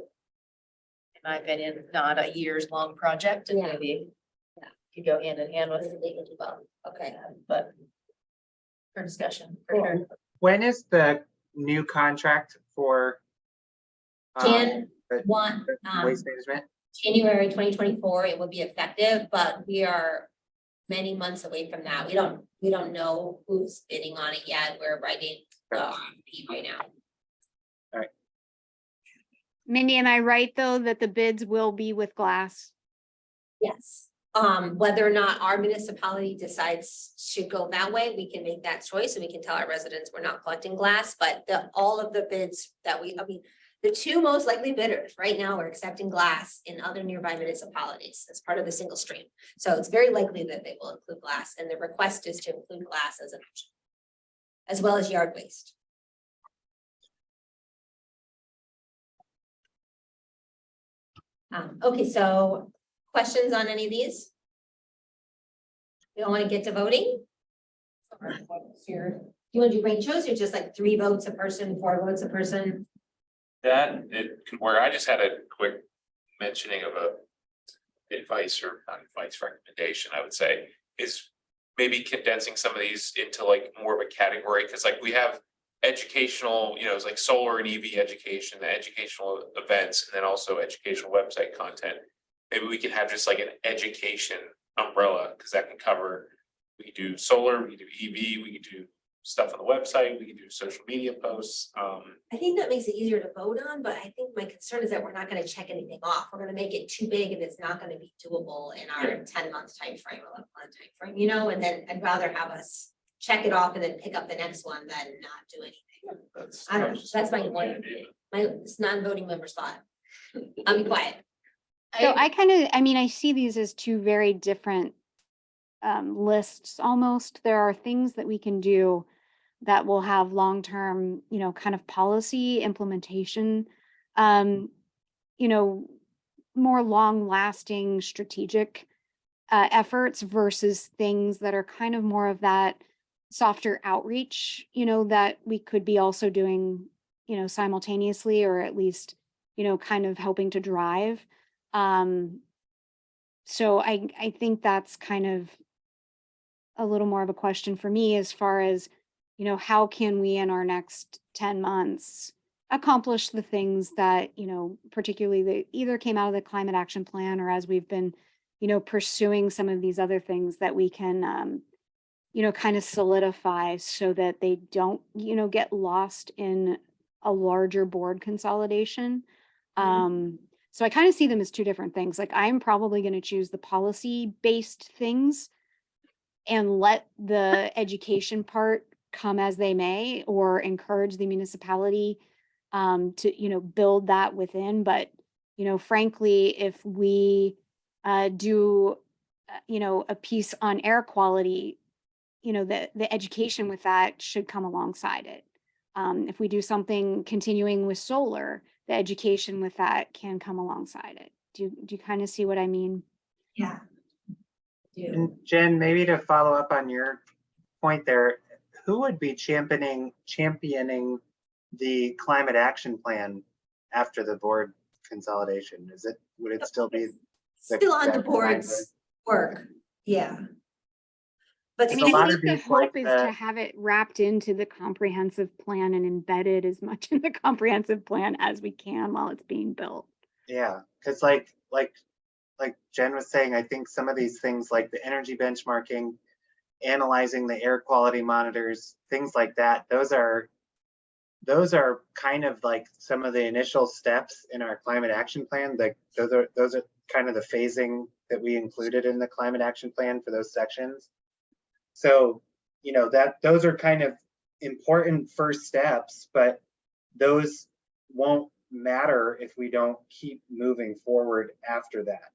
my opinion, not a years long project, and Yeah. maybe Yeah. could go hand in hand with, They can do both. Okay. but for discussion, for Cool. sure. When is the new contract for Jan the 1, waste management? January 2024, it will be effective, but we are many months away from that. We don't know who's bidding on it yet. We're writing the RFP right now. Mindy, am I right, though, that the bids will be with glass? Yes. Whether or not our municipality decides to go that way, we can make that choice, and we can tell our residents we're not collecting glass, but all of the bids that the 2 most likely bidders right now are accepting glass in other nearby municipalities as part of the single stream. So it's very likely that they will include glass, and the request is to include glass as an option, as well as yard waste. Okay, so questions on any of these? You don't want to get to voting? You want to do ratios or just like 3 votes a person, 4 votes a person? That, where I just had a quick mentioning of advice or not advice, recommendation, I would say, is maybe condensing some of these into like more of a category, because like we have educational, it's like solar and EV education, the educational events, and then also educational website content. Maybe we can have just like an education umbrella, because that can cover, we can do solar, we can do EV, we can do stuff on the website, we can do social media posts. I think that makes it easier to vote on, but I think my concern is that we're not gonna check anything off. We're gonna make it too big and it's not gonna be doable in our Yeah. 10-month timeframe, 11-month timeframe, and then I'd rather have us check it off and then pick up the next one than not do anything. That's. I don't know, that's my one point. idea. My non-voting members thought. I'll be quiet. So I mean, I see these as two very different lists almost. There are things that we can do that will have long-term, kind of policy implementation, more long-lasting strategic efforts versus things that are kind of more of that softer outreach, that we could be also doing, simultaneously, or at least, kind of helping to drive. So I think that's kind of a little more of a question for me as far as, how can we in our next 10 months accomplish the things that, particularly that either came out of the climate action plan, or as we've been, pursuing some of these other things that we can, kind of solidify so that they don't, get lost in a larger board consolidation. So I kind of see them as two different things. Like, I'm probably going to choose the policy-based things and let the education part come as they may, or encourage the municipality to, build that within. But, frankly, if we do, a piece on air quality, the education with that should come alongside it. If we do something continuing with solar, the education with that can come alongside it. Do you kind of see what I mean? Yeah. And Jen, maybe to follow up on your point there, who would be championing the climate action plan after the board consolidation? Would it still be? Still on the board's work, yeah. But I It's mean, a I lot think of the these, like, hope is to have it wrapped into the comprehensive plan and embedded as much in the comprehensive plan as we can while it's being built. Yeah, because like Jen was saying, I think some of these things like the energy benchmarking, analyzing the air quality monitors, things like that, those are kind of like some of the initial steps in our climate action plan. Like those are kind of the phasing that we included in the climate action plan for those sections. So, those are kind of important first steps, but those won't matter if we don't keep moving forward after that.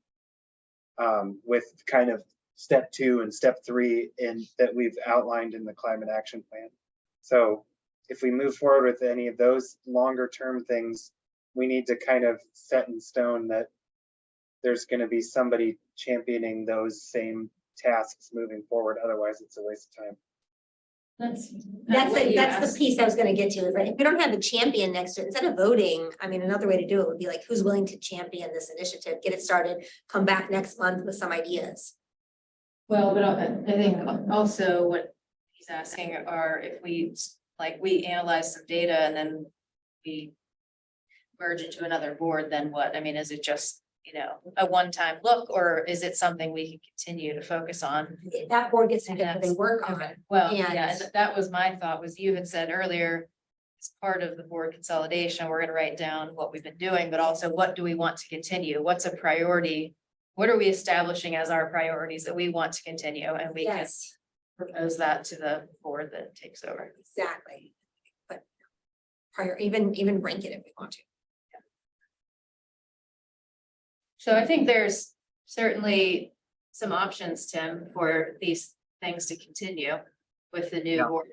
With kind of step 2 and step 3 that we've outlined in the climate action plan. So if we move forward with any of those longer term things, we need to kind of set in stone that there's going to be somebody championing those same tasks moving forward. Otherwise, it's a waste of time. That's the piece I was gonna get to, is that if we don't have a champion next to it, instead of voting, I mean, another way to do it would be like, who's willing to champion this initiative, get it started, come back next month with some ideas. Well, but I think also what he's asking are if we analyze some data and then we merge into another board, then what? I mean, is it just, a one-time look, or is it something we can continue to focus on? That board gets to get what they work on. Okay, well, yeah, And- and that was my thought, was you had said earlier, as part of the board consolidation, we're gonna write down what we've been doing, but also what do we want to continue? What's a priority? What are we establishing as our priorities that we want to continue? And we can Yes, propose that to the board that takes over. exactly. But even rank it if we want to. So I think there's certainly some options, Tim, for these things to continue with the new Yeah. board.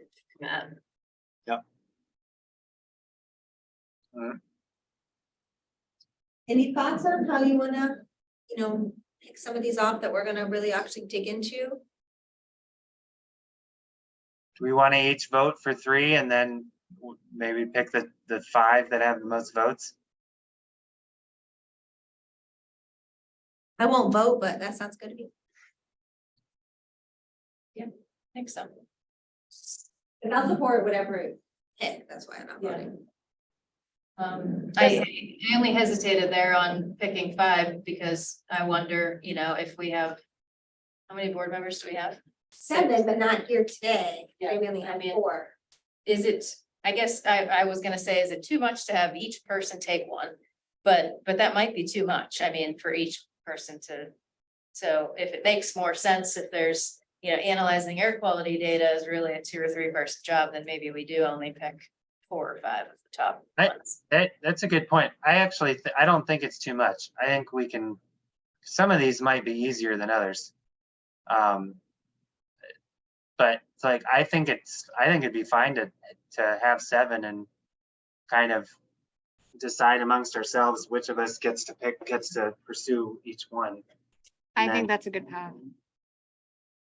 Any thoughts on how you wanna, pick some of these off that we're gonna really actually dig into? Do we want to each vote for 3 and then maybe pick the 5 that have the most votes? I won't vote, but that sounds good to me. I think so. And I'll support whatever it pick, that's why I'm not Yeah. voting. I only hesitated there on picking 5 because I wonder, if we have, how many board members do we have? 7, but not here today. Yeah, We only I have mean- 4. Is it, I guess I was gonna say, is it too much to have each person take one? But that might be too much, I mean, for each person to. So if it makes more sense, if there's, analyzing air quality data is really a 2 or 3 person job, then maybe we do only pick 4 or 5 of the top ones. That's a good point. I don't think it's too much. I think we can, some of these might be easier than others. But it's like, I think it'd be fine to have 7 and kind of decide amongst ourselves which of us gets to pursue each one. I And then- think that's a good path.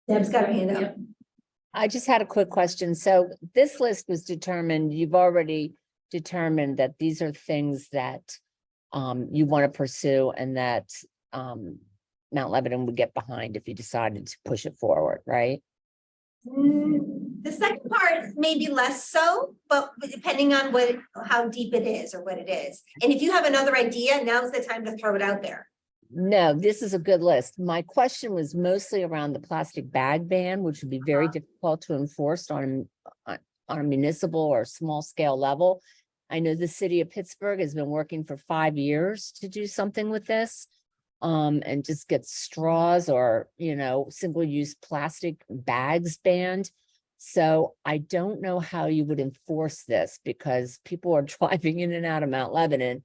Deb's got her hand up. Yep. I just had a quick question. So this list was determined, you've already determined that these are things that you want to pursue and that Mount Lebanon would get behind if you decided to push it forward, right? The second part may be less so, but depending on how deep it is or what it is. And if you have another idea, now's the time to throw it out there. No, this is a good list. My question was mostly around the plastic bag ban, which would be very difficult to enforce on a municipal or small scale level. I know the city of Pittsburgh has been working for 5 years to do something with this. And just get straws or, single-use plastic bags banned. So I don't know how you would enforce this because people are driving in and out of Mount Lebanon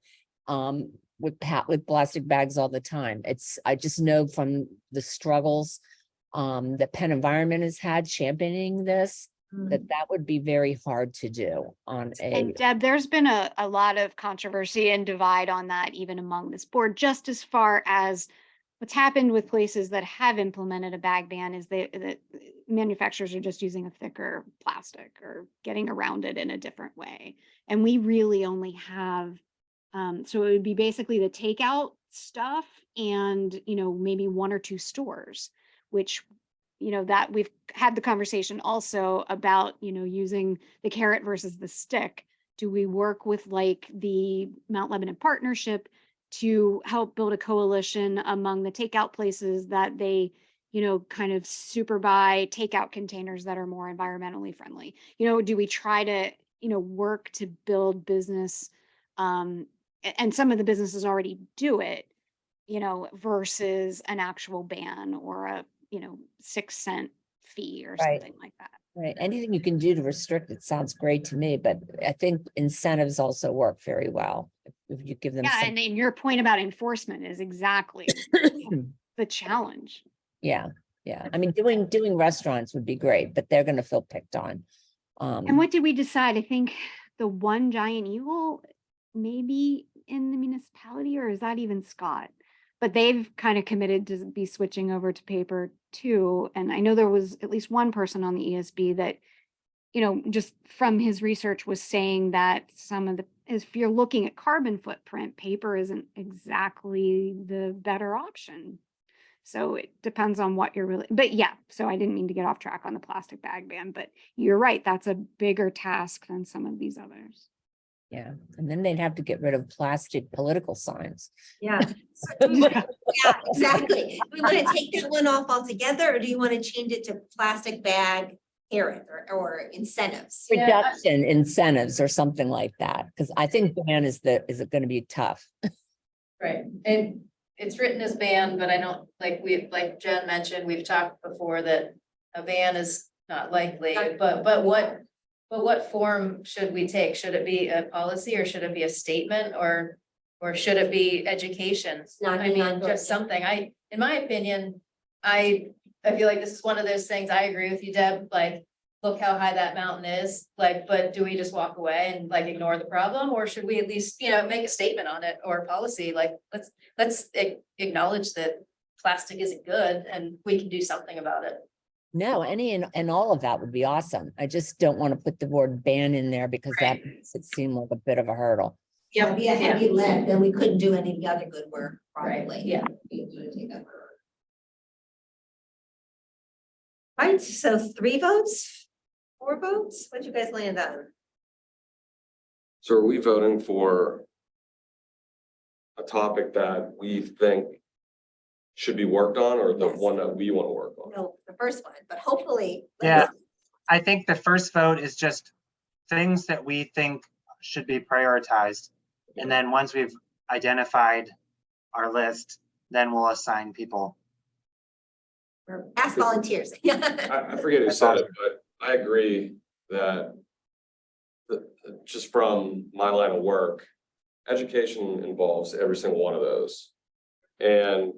with plastic bags all the time. I just know from the struggles that Penn Environment has had championing this, that would be very hard to do on And Deb, there's been a lot of controversy and divide on that even among this board, just as far as what's happened with places that have implemented a bag ban is that manufacturers are just using a thicker plastic or getting around it in a different way. And we really only have, so it would be basically the takeout stuff and, maybe 1 or 2 stores, which that we've had the conversation also about, using the carrot versus the stick. Do we work with like the Mount Lebanon Partnership to help build a coalition among the takeout places that they, kind of super buy takeout containers that are more environmentally friendly? Do we try to, work to build business? And some of the businesses already do it, versus an actual ban or a 6-cent fee or Right. something like that. right, anything you can do to restrict it sounds great to me, but I think incentives also work very well. If you give them Yeah, some, and your point about enforcement is exactly the challenge. yeah. I mean, doing restaurants would be great, but they're gonna feel picked on. And what did we decide? I think the One Giant Eagle maybe in the municipality, or is that even Scott? But they've kind of committed to be switching over to paper too. And I know there was at least one person on the ESB that, just from his research was saying that if you're looking at carbon footprint, paper isn't exactly the better option. So it depends on what you're really, but yeah, so I didn't mean to get off track on the plastic bag ban, but you're right, that's a bigger task than some of these others. Yeah, and then they'd have to get rid of plastic political signs. Yeah. Yeah, exactly. Do we want to take that one off altogether, or do you want to change it to plastic bag carrot or incentives? Yeah, Reduction incentives or something like that, because I think ban is it gonna be tough. Right, and it's written as ban, but I don't, like Jen mentioned, we've talked before that a ban is not likely, but what form should we take? Should it be a policy or should it be a statement or should it be education? Not I being mean, ongoing. just something, in my opinion, I feel like this is one of those things, I agree with you, Deb, like, look how high that mountain is, but do we just walk away and ignore the problem? Or should we at least, make a statement on it or a policy, let's acknowledge that plastic isn't good and we can do something about it. No, any and all of that would be awesome. I just don't want to put the word ban in there because that Right. makes it seem like a bit of a hurdle. Yep, be a yeah. heavy lift, then we couldn't do any of the other good work, Right, probably. yeah. Right, so 3 votes, 4 votes, what'd you guys land on? So are we voting for a topic that we think should be worked on, or the Yes. one that we want to work on? No, the first one, but hopefully. Yeah. I think the first vote is just things that we think should be prioritized. And then once we've identified our list, then we'll assign people. Or ask volunteers. I forget who said it, but I agree that just from my line of work, education involves every single one of those. And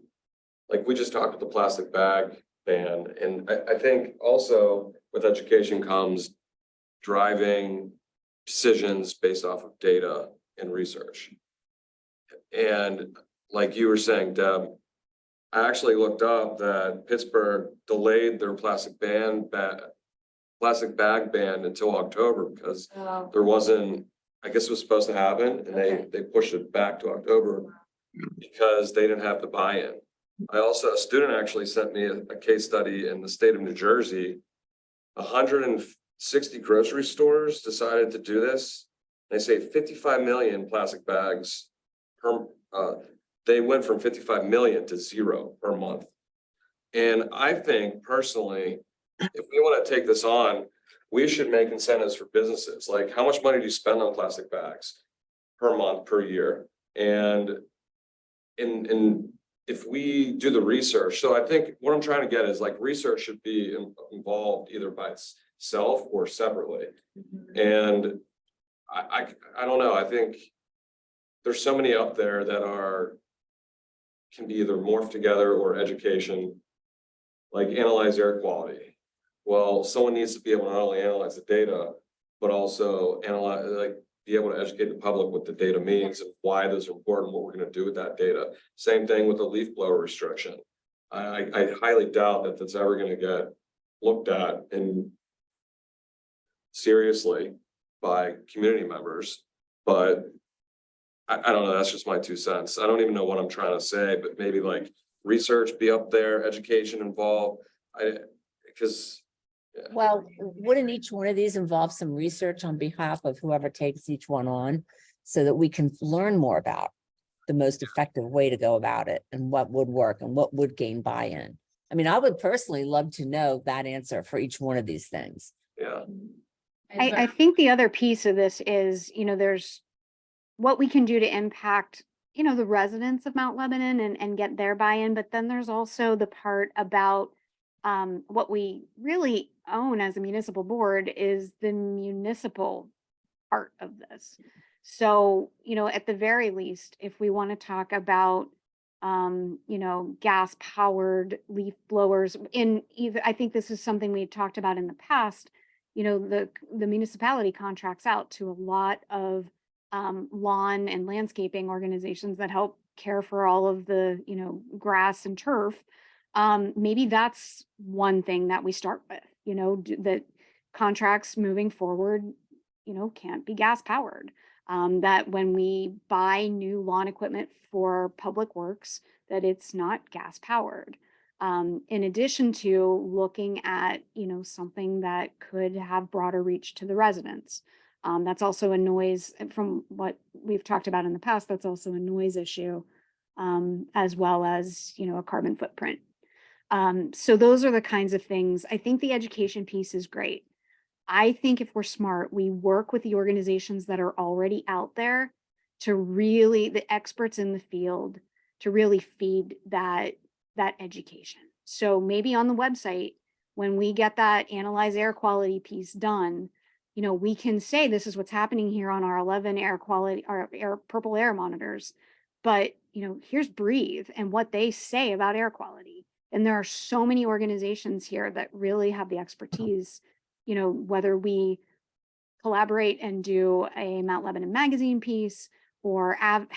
like we just talked with the plastic bag ban, and I think also with education comes driving decisions based off of data and research. And like you were saying, Deb, I actually looked up that Pittsburgh delayed their plastic bag ban until October because Oh, there wasn't, I guess it was supposed to happen, and Okay. they pushed it back to October because they didn't have the buy-in. A student actually sent me a case study in the state of New Jersey. 160 grocery stores decided to do this. They say 55 million plastic bags per, they went from 55 million to 0 per month. And I think personally, if we want to take this on, we should make incentives for businesses. Like, how much money do you spend on plastic bags per month, per year? And if we do the research, so I think what I'm trying to get is like research should be involved either by itself or separately. And I don't know, I think there's so many up there that can be either morphed together or education, like analyze air quality. Well, someone needs to be able to not only analyze the data, but also analyze, like, be able to educate the public what the data means and why those are important, what we're gonna do with that data. Same thing with the leaf blower restriction. I highly doubt that that's ever gonna get looked at and seriously by community members, but I don't know, that's just my 2 cents. I don't even know what I'm trying to say, but maybe like research be up there, education involved. Because Well, wouldn't each one of these involve some research on behalf of whoever takes each one on? So that we can learn more about the most effective way to go about it and what would work and what would gain buy-in. I mean, I would personally love to know that answer for each one of these things. yeah, I think the other piece of this is, there's what we can do to impact, the residents of Mount Lebanon and get their buy-in, but then there's also the part about what we really own as a municipal board is the municipal part of this. So, at the very least, if we want to talk about, gas powered leaf blowers I think this is something we had talked about in the past, the municipality contracts out to a lot of lawn and landscaping organizations that help care for all of the, grass and turf. Maybe that's one thing that we start with, that contracts moving forward, can't be gas powered. That when we buy new lawn equipment for public works, that it's not gas powered. In addition to looking at, something that could have broader reach to the residents. That's also a noise, from what we've talked about in the past, that's also a noise issue, as well as, a carbon footprint. So those are the kinds of things. I think the education piece is great. I think if we're smart, we work with the organizations that are already out there to really, the experts in the field, to really feed that education. So maybe on the website, when we get that analyze air quality piece done, we can say this is what's happening here on our 11 air quality, our purple air monitors. But, here's Breathe and what they say about air quality. And there are so many organizations here that really have the expertise, whether we collaborate and do a Mount Lebanon magazine piece or have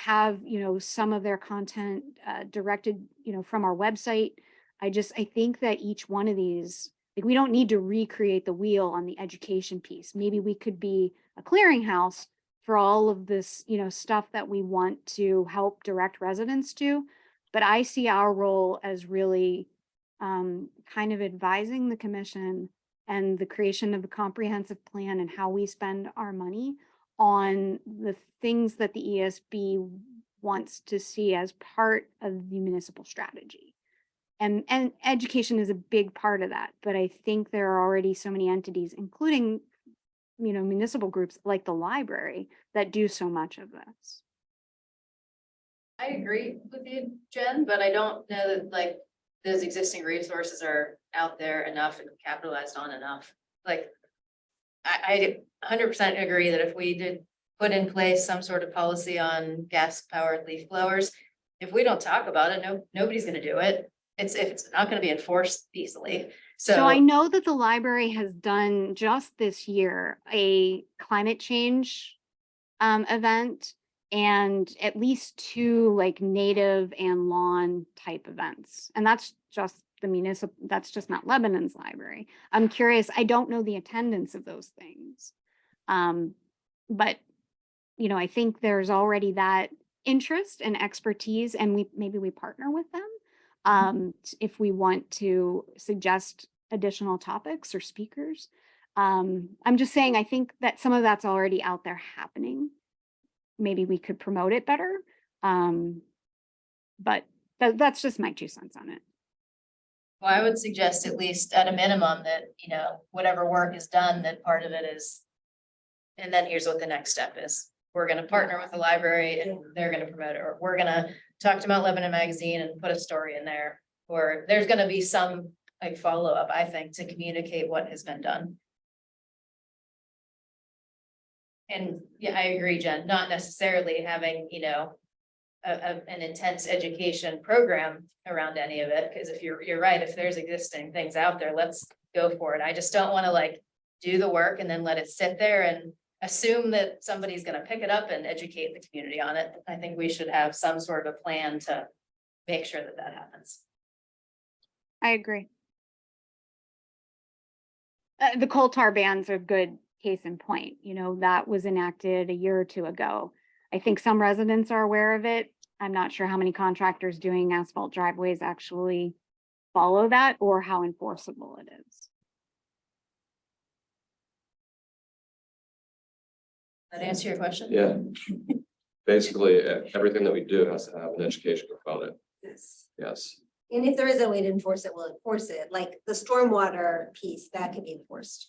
some of their content directed, from our website. I think that each one of these, like, we don't need to recreate the wheel on the education piece. Maybe we could be a clearinghouse for all of this, stuff that we want to help direct residents to. But I see our role as really kind of advising the commission and the creation of the comprehensive plan and how we spend our money on the things that the ESB wants to see as part of the municipal strategy. And education is a big part of that, but I think there are already so many entities, including, municipal groups like the library, that do so much of this. I agree with you, Jen, but I don't know that like those existing resources are out there enough and capitalized on enough. Like, I 100% agree that if we did put in place some sort of policy on gas powered leaf blowers, if we don't talk about it, nobody's gonna do it. It's not gonna be enforced easily. So I know that the library has done just this year a climate change event and at least 2 like native and lawn type events. And that's just that's just Mount Lebanon's library. I'm curious, I don't know the attendance of those things. But I think there's already that interest and expertise, and maybe we partner with them if we want to suggest additional topics or speakers. I'm just saying, I think that some of that's already out there happening. Maybe we could promote it better. But that's just my 2 cents on it. Well, I would suggest at least at a minimum that, whatever work is done, that part of it is. And then here's what the next step is. We're gonna partner with the library and they're gonna promote it, or we're gonna talk to Mount Lebanon Magazine and put a story in there. Or there's gonna be some like follow-up, I think, to communicate what has been done. And yeah, I agree, Jen, not necessarily having, an intense education program around any of it, because if you're right, if there's existing things out there, let's go for it. I just don't want to like do the work and then let it sit there and assume that somebody's going to pick it up and educate the community on it. I think we should have some sort of a plan to make sure that that happens. I agree. The coal tar ban's a good case in point. That was enacted a year or 2 ago. I think some residents are aware of it. I'm not sure how many contractors doing asphalt driveways actually follow that or how enforceable it is. That answer your question? Yeah. Basically, everything that we do has to have an education component. Yes. Yes. And if there is a way to enforce it, we'll enforce it. Like the stormwater piece, that could be enforced,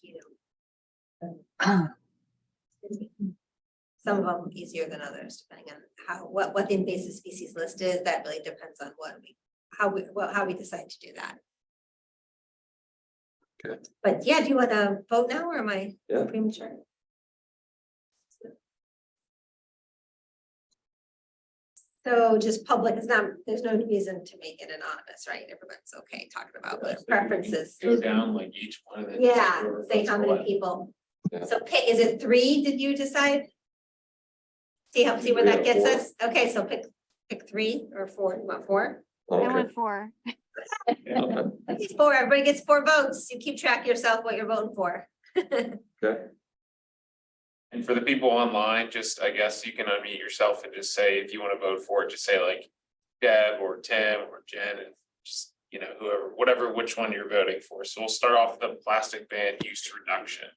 Some of them easier than others, depending on what the invasive species list is. That really depends on how we decide to do that. Okay. But yeah, do you want to vote now, or am I Yeah. premature? So just public, there's no reason to make it anonymous, right? Everyone's okay talking about what preferences. Go down like each one of them. Yeah, say how many people. Yeah. So is it 3? Did you decide? See where that gets us? Okay, so pick 3 or 4. You want 4? I Okay. went for. It's 4. Everybody gets 4 votes. You keep track of yourself what you're voting for. Okay. And for the people online, just, I guess you can unmute yourself and just say, if you want to vote for it, just say like Deb or Tim or Jen, and just, whoever, which one you're voting for. So we'll start off with the plastic ban use reduction.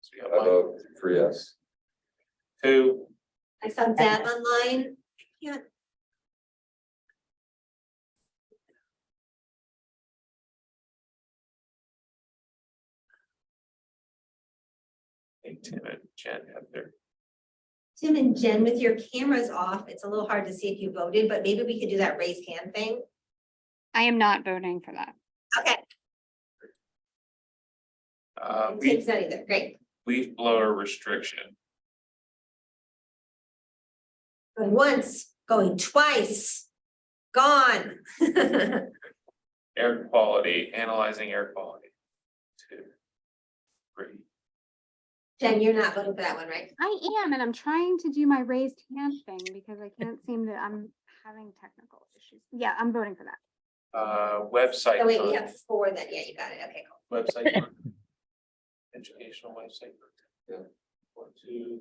So we I got 1, vote for yes. 2, I saw Deb online. Yeah. I think Tim and Jen have their. Tim and Jen, with your cameras off, it's a little hard to see if you voted, but maybe we could do that raise hand thing. I am not voting for that. Okay. Tim's not either. Great. Leaf blower restriction. Going once, going twice, gone. Air quality, analyzing air quality. 2, 3. Jen, you're not voting for that one, right? I am, and I'm trying to do my raised hand thing because I can't seem to, I'm having technical issues. Yeah, I'm voting for that. Website. Oh, wait, we content. have 4 then. Yeah, you got it. Okay, cool. Website. Educational website. Yeah. 1, 2,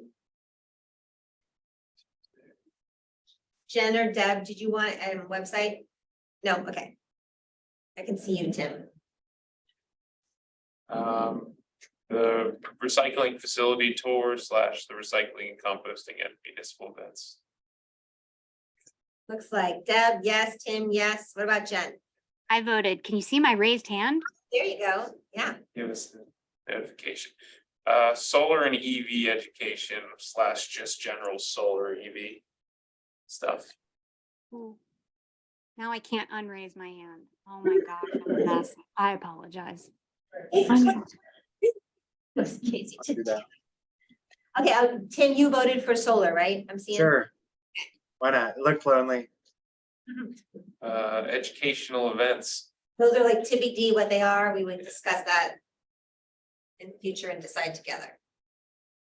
Jen or Deb, did you want a website? No, okay. I can see you, Tim. The recycling facility tour / the recycling and composting at municipal events. Looks like Deb, yes, Tim, yes. What about Jen? I voted. Can you see my raised hand? There you go. Yeah. Give us the notification. Solar and EV education / just general solar EV stuff. Ooh. Now I can't unraise my hand. Oh my gosh, I'm a mess. I apologize. That's Casey. I'll do that. Okay, Tim, you voted for solar, right? I'm seeing. Sure. Why not? It looked lonely. Educational events. Those are like TBD what they are. We would discuss that in the future and decide together.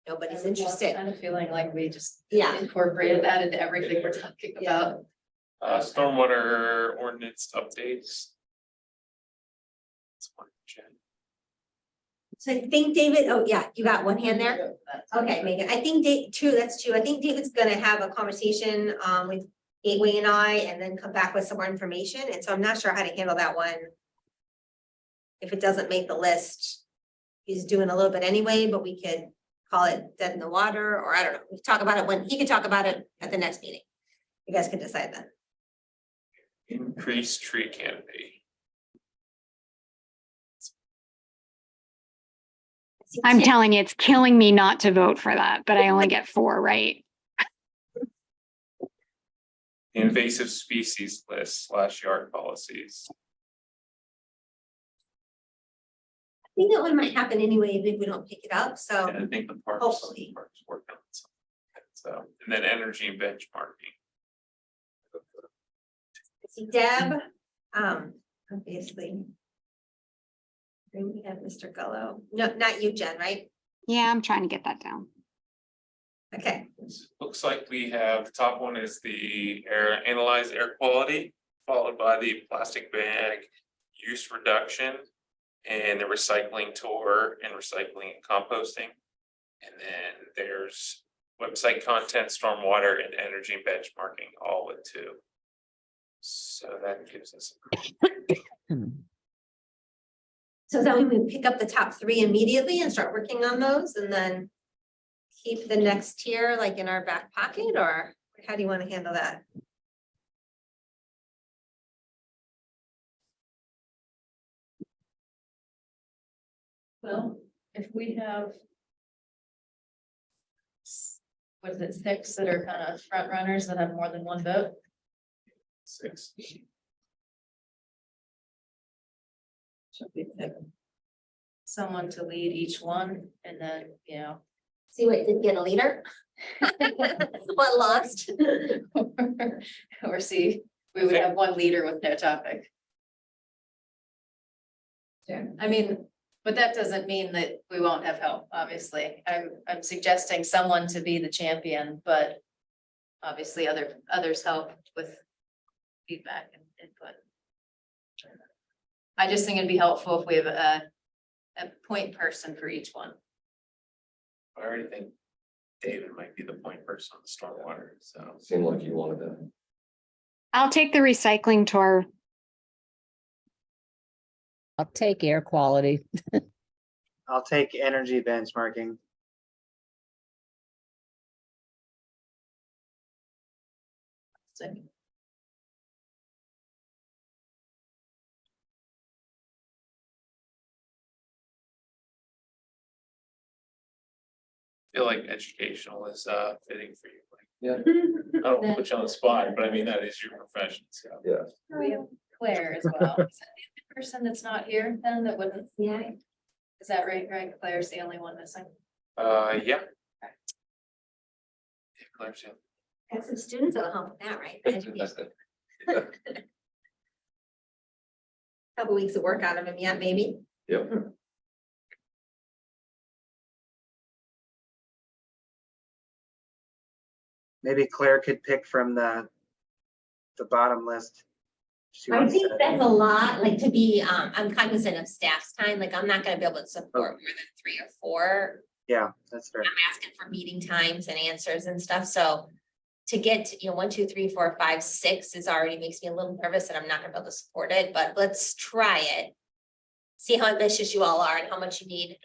Nobody's interested. Kind of feeling like we just Yeah. incorporated that into everything we're talking about. Stormwater ordinance updates. That's one, Jen. So I think David, oh yeah, you got one hand there? Okay, Megan, I think that's true. I think David's gonna have a conversation with Gateway and I, and then come back with some more information, and so I'm not sure how to handle that one. If it doesn't make the list, he's doing a little bit anyway, but we could call it dead in the water, or I don't know, we can talk about it when, he can talk about it at the next meeting. You guys can decide that. Increased tree canopy. I'm telling you, it's killing me not to vote for that, but I only get 4 right. Invasive species list / yard policies. I think that one might happen anyway if we don't pick it up, so. And I think the parks. Hopefully. Parks working on something. So, and then energy benchmarking. See Deb, obviously. Then we have Mr. Gullo. No, not you, Jen, right? Yeah, I'm trying to get that down. Okay, Looks like we have, the top one is the analyze air quality, followed by the plastic bag use reduction. And the recycling tour and recycling and composting. And then there's website content, stormwater and energy benchmarking, all with 2. So that gives us. so then we pick up the top 3 immediately and start working on those, and then keep the next tier like in our back pocket, or how do you want to handle that? Well, if we have. What is it, 6 that are kind of front runners that have more than 1 vote? 6. Should we pick someone to lead each one and then, See what didn't get a leader? What lost? or see, we would have 1 leader with no topic. Yeah, I mean, but that doesn't mean that we won't have help, obviously. I'm suggesting someone to be the champion, but obviously others help with feedback and input. I just think it'd be helpful if we have a point person for each one. I already think David might be the point person on the stormwater, so. Seemed like you wanted that. I'll take the recycling tour. I'll take air quality. I'll take energy benchmarking. So Feel like educational is fitting for you. Like, Yeah. I don't wanna put you on the spot, but I mean, that is your profession, so. Yeah. we have Claire as well. Is that the only person that's not here then that wouldn't? Yeah. Is that right? Right, Claire's the only one missing. Yeah. Yeah, Claire's, yeah. Got some students that'll help with that, right? Education. Couple weeks of work out of him yet, maybe. Yep. Maybe Claire could pick from the bottom list. She I wants think to- that's a lot, like to be, I'm cognizant of staff's time, like I'm not gonna be able to support more than 3 or 4. Yeah, that's fair. I'm asking for meeting times and answers and stuff, so to get to, 1, 2, 3, 4, 5, 6 is already makes me a little nervous and I'm not gonna be able to support it, but let's try it. See how ambitious you all are and how much you need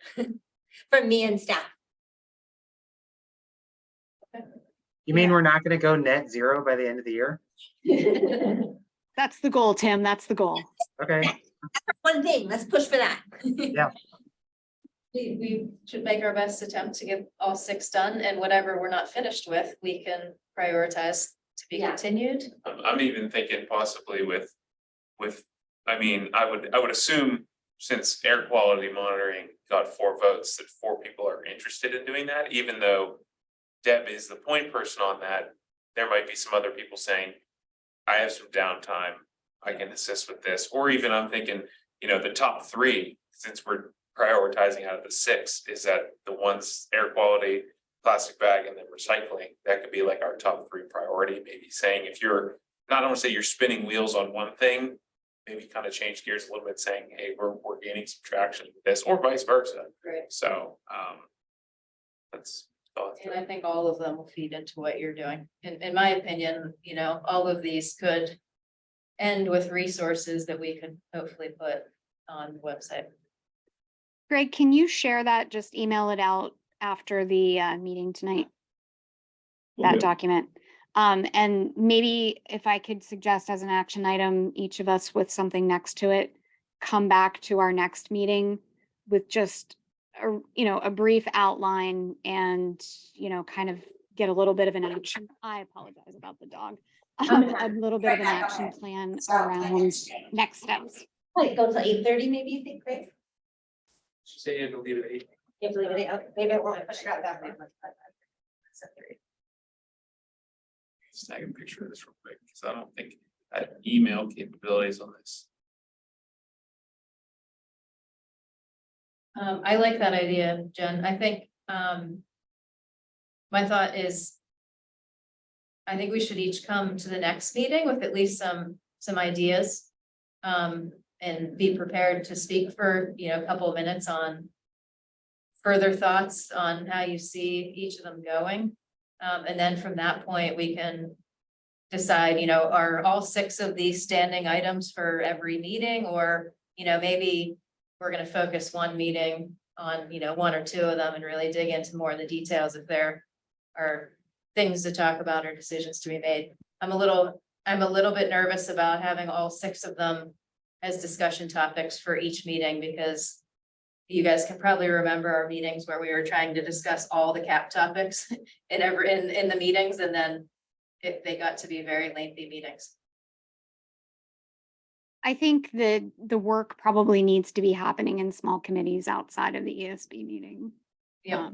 from me and staff. You mean we're not gonna go net zero by the end of the year? That's the goal, Tim. That's the goal. Okay, One thing, let's push for that. Yeah. We should make our best attempt to get all 6 done, and whatever we're not finished with, we can prioritize to be Yeah. continued. I'm even thinking possibly with, I mean, I would assume since air quality monitoring got 4 votes, that 4 people are interested in doing that, even though Deb is the point person on that, there might be some other people saying, I have some downtime, I can assist with this, or even I'm thinking, the top 3, since we're prioritizing out of the 6, is that the ones air quality, plastic bag, and then recycling, that could be like our top 3 priority, maybe saying if you're, not want to say you're spinning wheels on one thing, maybe kind of change gears a little bit, saying, hey, we're gaining some traction with this, or vice versa. Great. So, that's. And I think all of them will feed into what you're doing. In my opinion, all of these could end with resources that we could hopefully put on the website. Greg, can you share that? Just email it out after the meeting tonight, that Yeah. document. And maybe if I could suggest as an action item, each of us with something next to it, come back to our next meeting with just a brief outline and, kind of get a little bit of an action. I apologize about the dog. A little bit of an action plan around next steps. Like, go till 8:30, maybe you think, Greg? Say it, leave it 8. You have to leave it out, maybe I won't push it out that much. Snag a picture of this real quick, because I don't think I have email capabilities on this. I like that idea, Jen. I think, my thought is, I think we should each come to the next meeting with at least some ideas. And be prepared to speak for, a couple of minutes on further thoughts on how you see each of them going. And then from that point, we can decide, are all 6 of these standing items for every meeting, or, maybe we're gonna focus one meeting on, 1 or 2 of them and really dig into more of the details if there are things to talk about or decisions to be made. I'm a little bit nervous about having all 6 of them as discussion topics for each meeting, because you guys can probably remember our meetings where we were trying to discuss all the CAP topics in the meetings, and then they got to be very lengthy meetings. I think that the work probably needs to be happening in small committees outside of the ESB meeting. Yeah.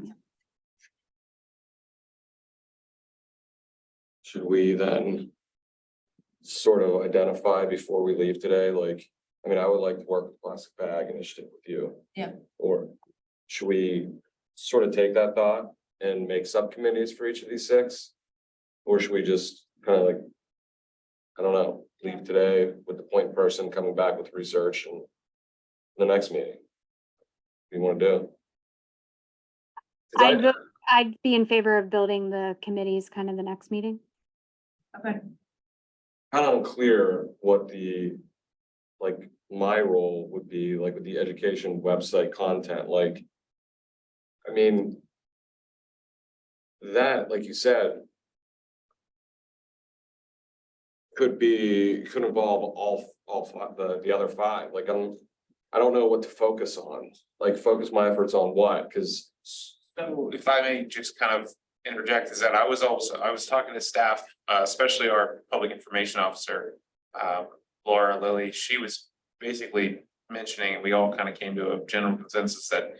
Should we then sort of identify before we leave today, like, I would like to work with plastic bag initiative with you. Yeah. Or should we sort of take that thought and make subcommittees for each of these 6? Or should we just kind of like, I don't know, leave today with the point person coming back with research and the next meeting? What do you want to do? 'Cause I'd be in favor of building the committees kind of the next meeting. Okay. Kind of unclear what the, like, my role would be, like, with the education website content, like. That, like you said. Could involve all 5, the other 5, like, I don't know what to focus on, like, focus my efforts on what, because. So if I may just kind of interject, is that I was talking to staff, especially our public information officer, Laura Lilly, she was basically mentioning, and we all kind of came to a general consensus that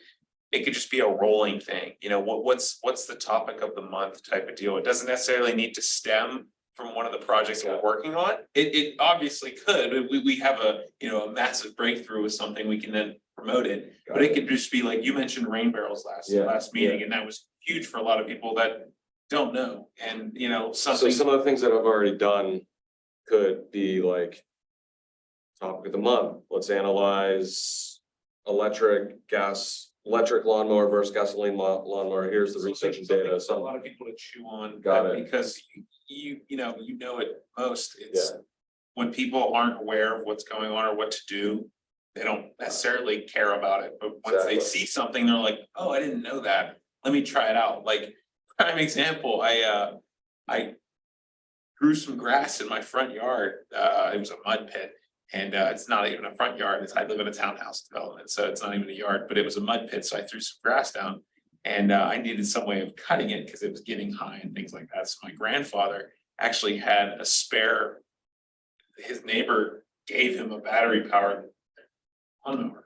it could just be a rolling thing, what's the topic of the month type of deal. It doesn't necessarily need to stem from one of the projects we're working on. It obviously could, we have a massive breakthrough with something, we can then promote it. But it could just be like you mentioned rain barrels last meeting, and that was huge for a lot of people that don't know. And So something, some of the things that I've already done could be like. Topic of the month, let's analyze electric lawnmower versus gasoline lawnmower, here's the research and data, a so. lot of people to chew on. Got it. Because you know it most, it's when people aren't aware of what's going on or what to do, they don't necessarily care about it, but once they Exactly. see something, they're like, oh, I didn't know that, let me try it out, like, prime example, I grew some grass in my front yard, it was a mud pit. And it's not even a front yard, I live in a townhouse development, so it's not even a yard, but it was a mud pit, so I threw some grass down. And I needed some way of cutting it because it was getting high and things like that, so my grandfather actually had a spare. His neighbor gave him a battery powered lawnmower.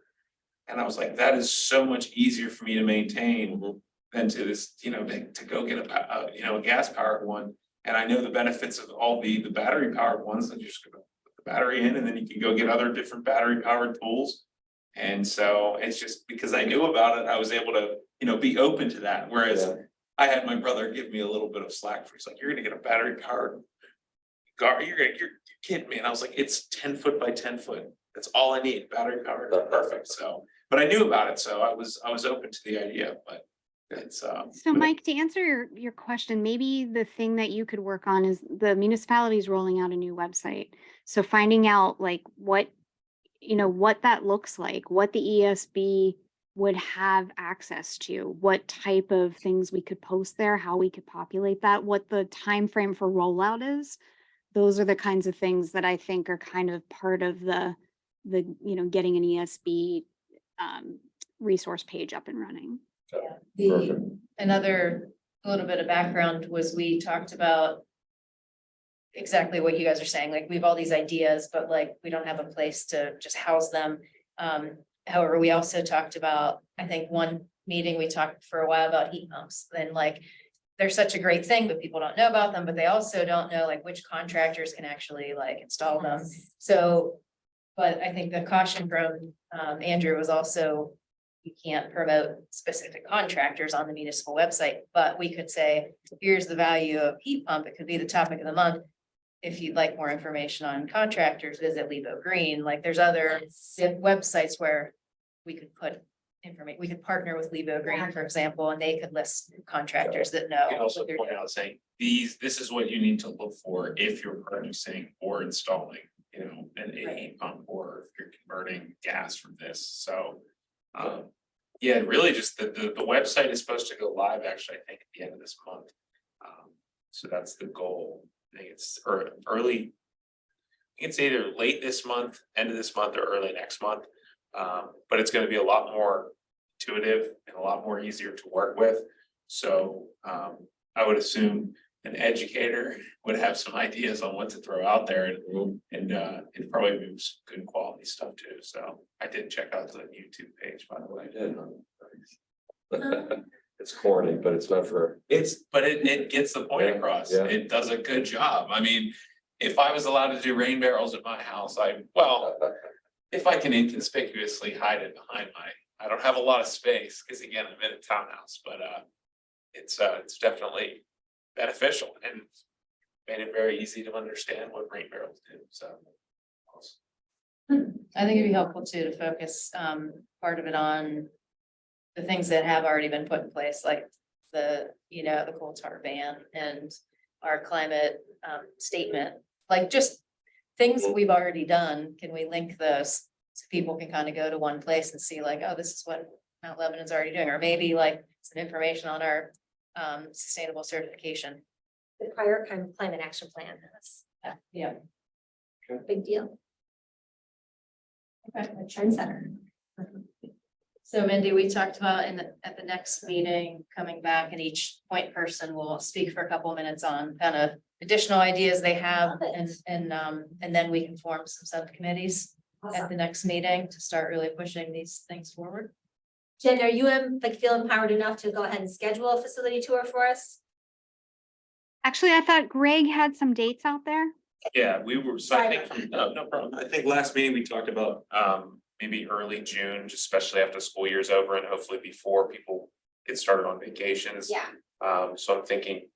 And I was like, that is so much easier for me to maintain than to this, to go get a gas powered one. And I know the benefits of all the battery powered ones, that you're just gonna put the battery in and then you can go get other different battery powered tools. And so it's just because I knew about it, I was able to, be open to that, whereas I had my brother give me a little bit of slack for, he's like, you're gonna get a battery powered car, you're kidding me, and I was like, it's 10 foot by 10 foot, that's all I need, battery powered, perfect, so. But I knew about it, so I was open to the idea, but it's So but- Mike, to answer your question, maybe the thing that you could work on is the municipality is rolling out a new website. So finding out like what that looks like, what the ESB would have access to, what type of things we could post there, how we could populate that, what the time frame for rollout is. Those are the kinds of things that I think are kind of part of the getting an ESB resource page up and running. Perfect. Another little bit of background was we talked about exactly what you guys are saying, like we have all these ideas, but like we don't have a place to just house them. However, we also talked about, I think one meeting we talked for a while about heat pumps, then like they're such a great thing, but people don't know about them, but they also don't know like which contractors can actually like install them. So, but I think the caution from Andrew was also, you can't promote specific contractors on the municipal website, but we could say, here's the value of heat pump. It could be the topic of the month. If you'd like more information on contractors, visit Lebo Green. Like there's other websites where we could put information, we could partner with Lebo Green, for example, and they could list contractors that know. I can also what they're point doing. out saying, this is what you need to look for if you're purchasing or installing, an heat pump, or if you're converting gas from this, so. Yeah, really just the website is supposed to go live actually, I think, at the end of this month. So that's the goal. I think it's early. It's either late this month, end of this month, or early next month. But it's gonna be a lot more intuitive and a lot more easier to work with. So I would assume an educator would have some ideas on what to throw out there, and it probably be some good quality stuff too. So I did check out the YouTube page, by the way. It's corny, but it's meant for. But it gets the point across. Yeah. It does a good job. I mean, if I was allowed to do rain barrels at my house, if I can inconspicuously hide it behind I don't have a lot of space, because again, I'm in a townhouse, but it's definitely beneficial and made it very easy to understand what rain barrels do, so. I think it'd be helpful too to focus part of it on the things that have already been put in place, like the coal tar ban and our climate statement, like just things we've already done. Can we link those so people can kind of go to one place and see like, oh, this is what Mount Lebanon's already doing, or maybe like some information on our sustainable certification. The prior climate action plan, that's Yeah. a big deal. Okay. A trendsetter. So Mindy, we talked about at the next meeting, coming back, and each point person will speak for a couple of minutes on kind of additional ideas they have, and then we can form some subcommittees at the next meeting to start really pushing these things forward. Jen, are you feel empowered enough to go ahead and schedule a facility tour for us? Actually, I thought Greg had some dates out there. Yeah, we were, so I think, no problem. I think last meeting we talked about maybe early June, just especially after school year's over and hopefully before people get started on vacations. Yeah. So I'm thinking,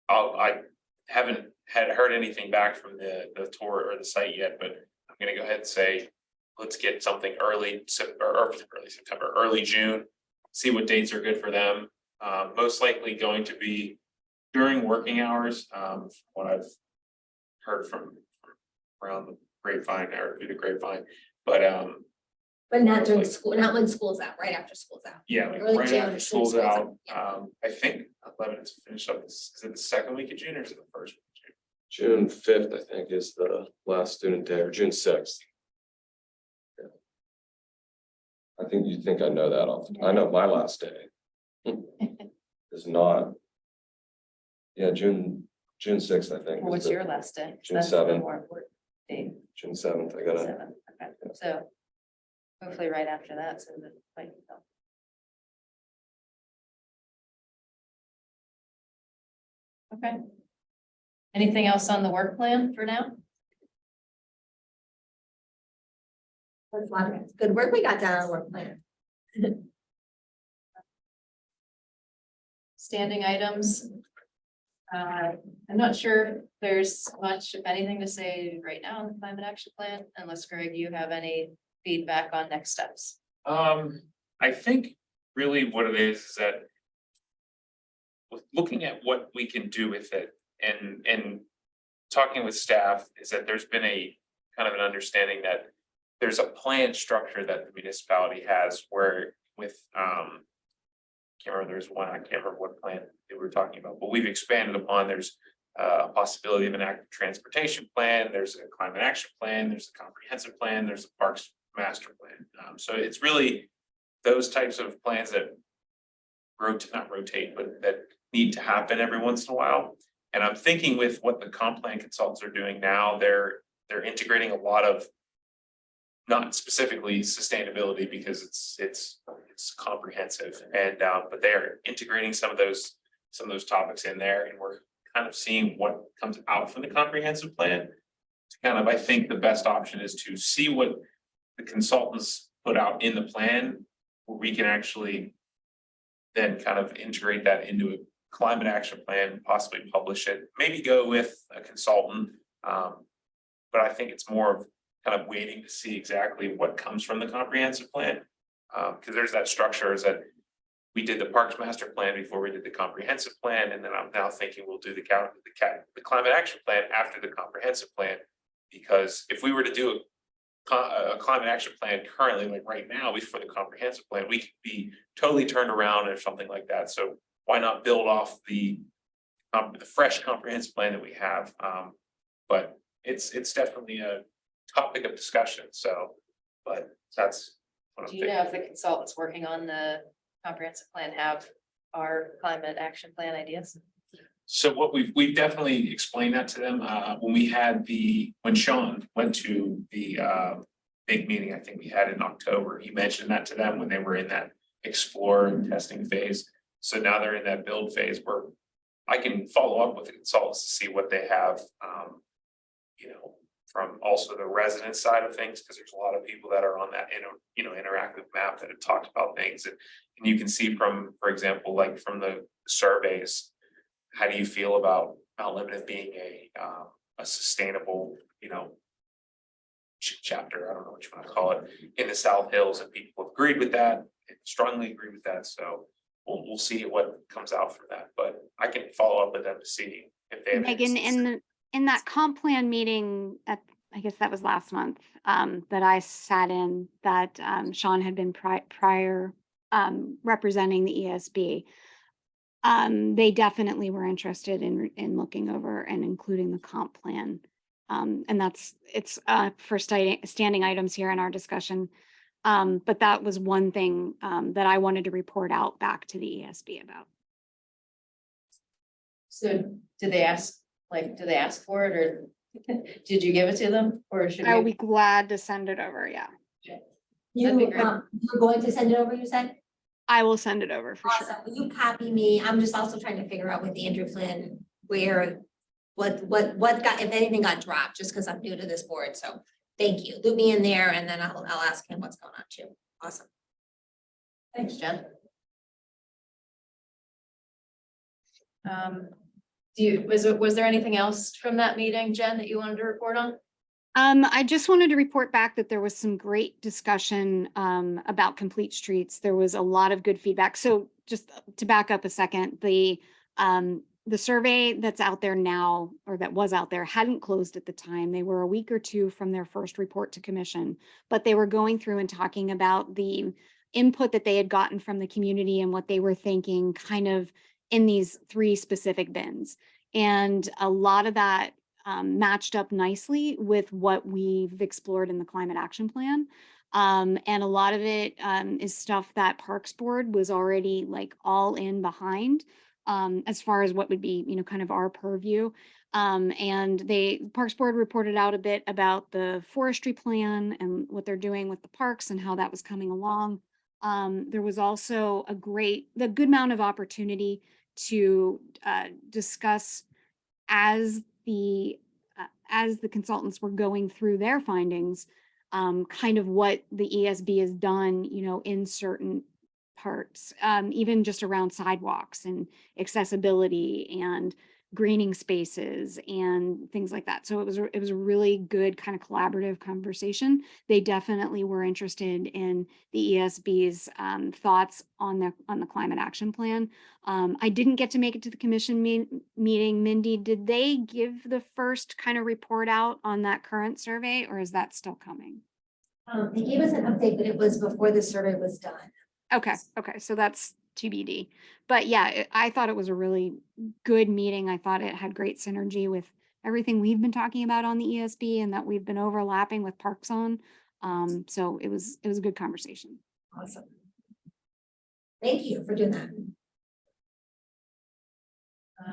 I haven't heard anything back from the tour or the site yet, but I'm gonna go ahead and say, let's get something early September, early June, see what dates are good for them. Most likely going to be during working hours, what I've heard from around the grapevine or through the grapevine, but But not during Like- school, not when school's out, right after school's out. yeah, like Early right June, after as school's soon as out, school's out, I think Lebanon's finished up, is it the second week of June or is it the first week of June? June fifth, I think, is the last student day, or June sixth. I think you think I know that off. I know my last day is not. Yeah, June sixth, I think. is What's the- your last day? June That's the 7th. more important date, June seventh, I gotta, 7th, okay, so hopefully right after that, so that, like. Okay. Anything else on the work plan for now? That's a lot of good work we got done on our work plan. Standing items. I'm not sure if there's much, if anything, to say right now on the climate action plan, unless Greg, you have any feedback on next steps. I think really what it is that with looking at what we can do with it and talking with staff is that there's been a kind of an understanding that there's a plan structure that the municipality has where with can't remember, there's one, I can't remember what plan they were talking about, but we've expanded upon, there's a possibility of an active transportation plan, there's a climate action plan, there's a comprehensive plan, there's a parks master plan. So it's really those types of plans that not rotate, but that need to happen every once in a while. And I'm thinking with what the comp plan consultants are doing now, they're integrating a lot of not specifically sustainability because it's comprehensive and but they're integrating some of those topics in there and we're kind of seeing what comes out from the comprehensive plan. To kind of, I think the best option is to see what the consultants put out in the plan, where we can actually then kind of integrate that into a climate action plan, possibly publish it, maybe go with a consultant. But I think it's more of kind of waiting to see exactly what comes from the comprehensive plan. Because there's that structure is that we did the parks master plan before we did the comprehensive plan, and then I'm now thinking we'll do the climate action plan after the comprehensive plan. Because if we were to do a climate action plan currently, like right now, before the comprehensive plan, we could be totally turned around or something like that. So why not build off the fresh comprehensive plan that we have? But it's definitely a topic of discussion, so, but that's what I'm Do you thinking. know if the consultants working on the comprehensive plan have our climate action plan ideas? So what we've definitely explained that to them, when Sean went to the big meeting, I think we had in October, he mentioned that to them when they were in that explore and testing phase. So now they're in that build phase where I can follow up with the consultants to see what they have, from also the resident side of things, because there's a lot of people that are on that interactive map that have talked about things. And you can see from, for example, like from the surveys, how do you feel about Mount Lebanon being a sustainable, chapter, I don't know what you want to call it, in the South Hills, and people have agreed with that, strongly agree with that. So we'll see what comes out from that, but I can follow up with them to see if they have. any Megan, in that comp plan meeting I guess that was last month, that I sat in, that Sean had been prior representing the ESB. They definitely were interested in looking over and including the comp plan. And it's for standing items here in our discussion. But that was one thing that I wanted to report out back to the ESB about. So do they ask for it, or did you give it to them, or should I'll we? be glad to send it over, yeah. That'd be You, great. you're going to send it over, you said? I will send it over for Awesome. sure. Will you copy me? I'm just also trying to figure out with Andrew Flynn what got, if anything got dropped, just because I'm new to this board. So thank you. Loop me in there and then I'll ask him what's going on too. Awesome. Thanks, Jen. Was there anything else from that meeting, Jen, that you wanted to report on? I just wanted to report back that there was some great discussion about complete streets. There was a lot of good feedback. So just to back up a second, the survey that's out there now, or that was out there, hadn't closed at the time. They were a week or two from their first report to commission, but they were going through and talking about the input that they had gotten from the community and what they were thinking kind of in these 3 specific bins. And a lot of that matched up nicely with what we've explored in the climate action plan. And a lot of it is stuff that Parks Board was already like all in behind, as far as what would be, kind of our purview. And Parks Board reported out a bit about the forestry plan and what they're doing with the parks and how that was coming along. There was also a good amount of opportunity to discuss as the consultants were going through their findings, kind of what the ESB has done, in certain parts, even just around sidewalks and accessibility and greening spaces and things like that. So it was a really good kind of collaborative conversation. They definitely were interested in the ESB's thoughts on the climate action plan. I didn't get to make it to the commission meeting. Mindy, did they give the first kind of report out on that current survey, or is that still coming? They gave us an update, but it was before the survey was done. Okay, so that's TBD. But yeah, I thought it was a really good meeting. I thought it had great synergy with everything we've been talking about on the ESB and that we've been overlapping with Parks on. So it was a good conversation. Awesome. Thank you for doing that.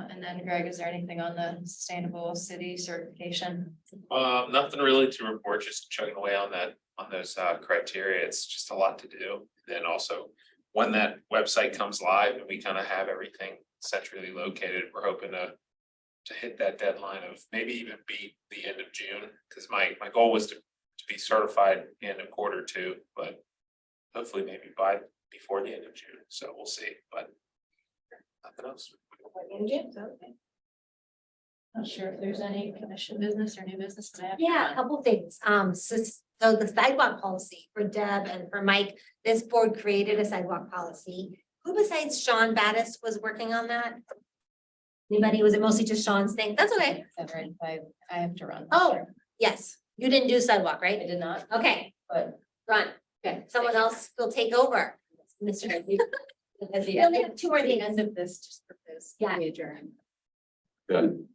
And then Greg, is there anything on the sustainable city certification? Nothing really to report, just chugging away on those criteria. It's just a lot to do. Then also, when that website comes live and we kind of have everything centrally located, we're hoping to hit that deadline of maybe even beat the end of June. Because my goal was to be certified end of Q2, but hopefully maybe before the end of June. So we'll see, but nothing else. Not sure if there's any commission business or new business. that I have to Yeah, a run. couple things. So the sidewalk policy for Deb and for Mike, this board created a sidewalk policy. Who besides Sean Battis was working on that? Anybody? Was it mostly just Sean's thing? That's okay. I have to run. Oh. Sure. Yes, you didn't do sidewalk, I right? did not, Okay, but run. okay. Someone else will take over. Mr. At the We only have 2 more at the things. end of this, just propose. Yeah. we adjourn. Good.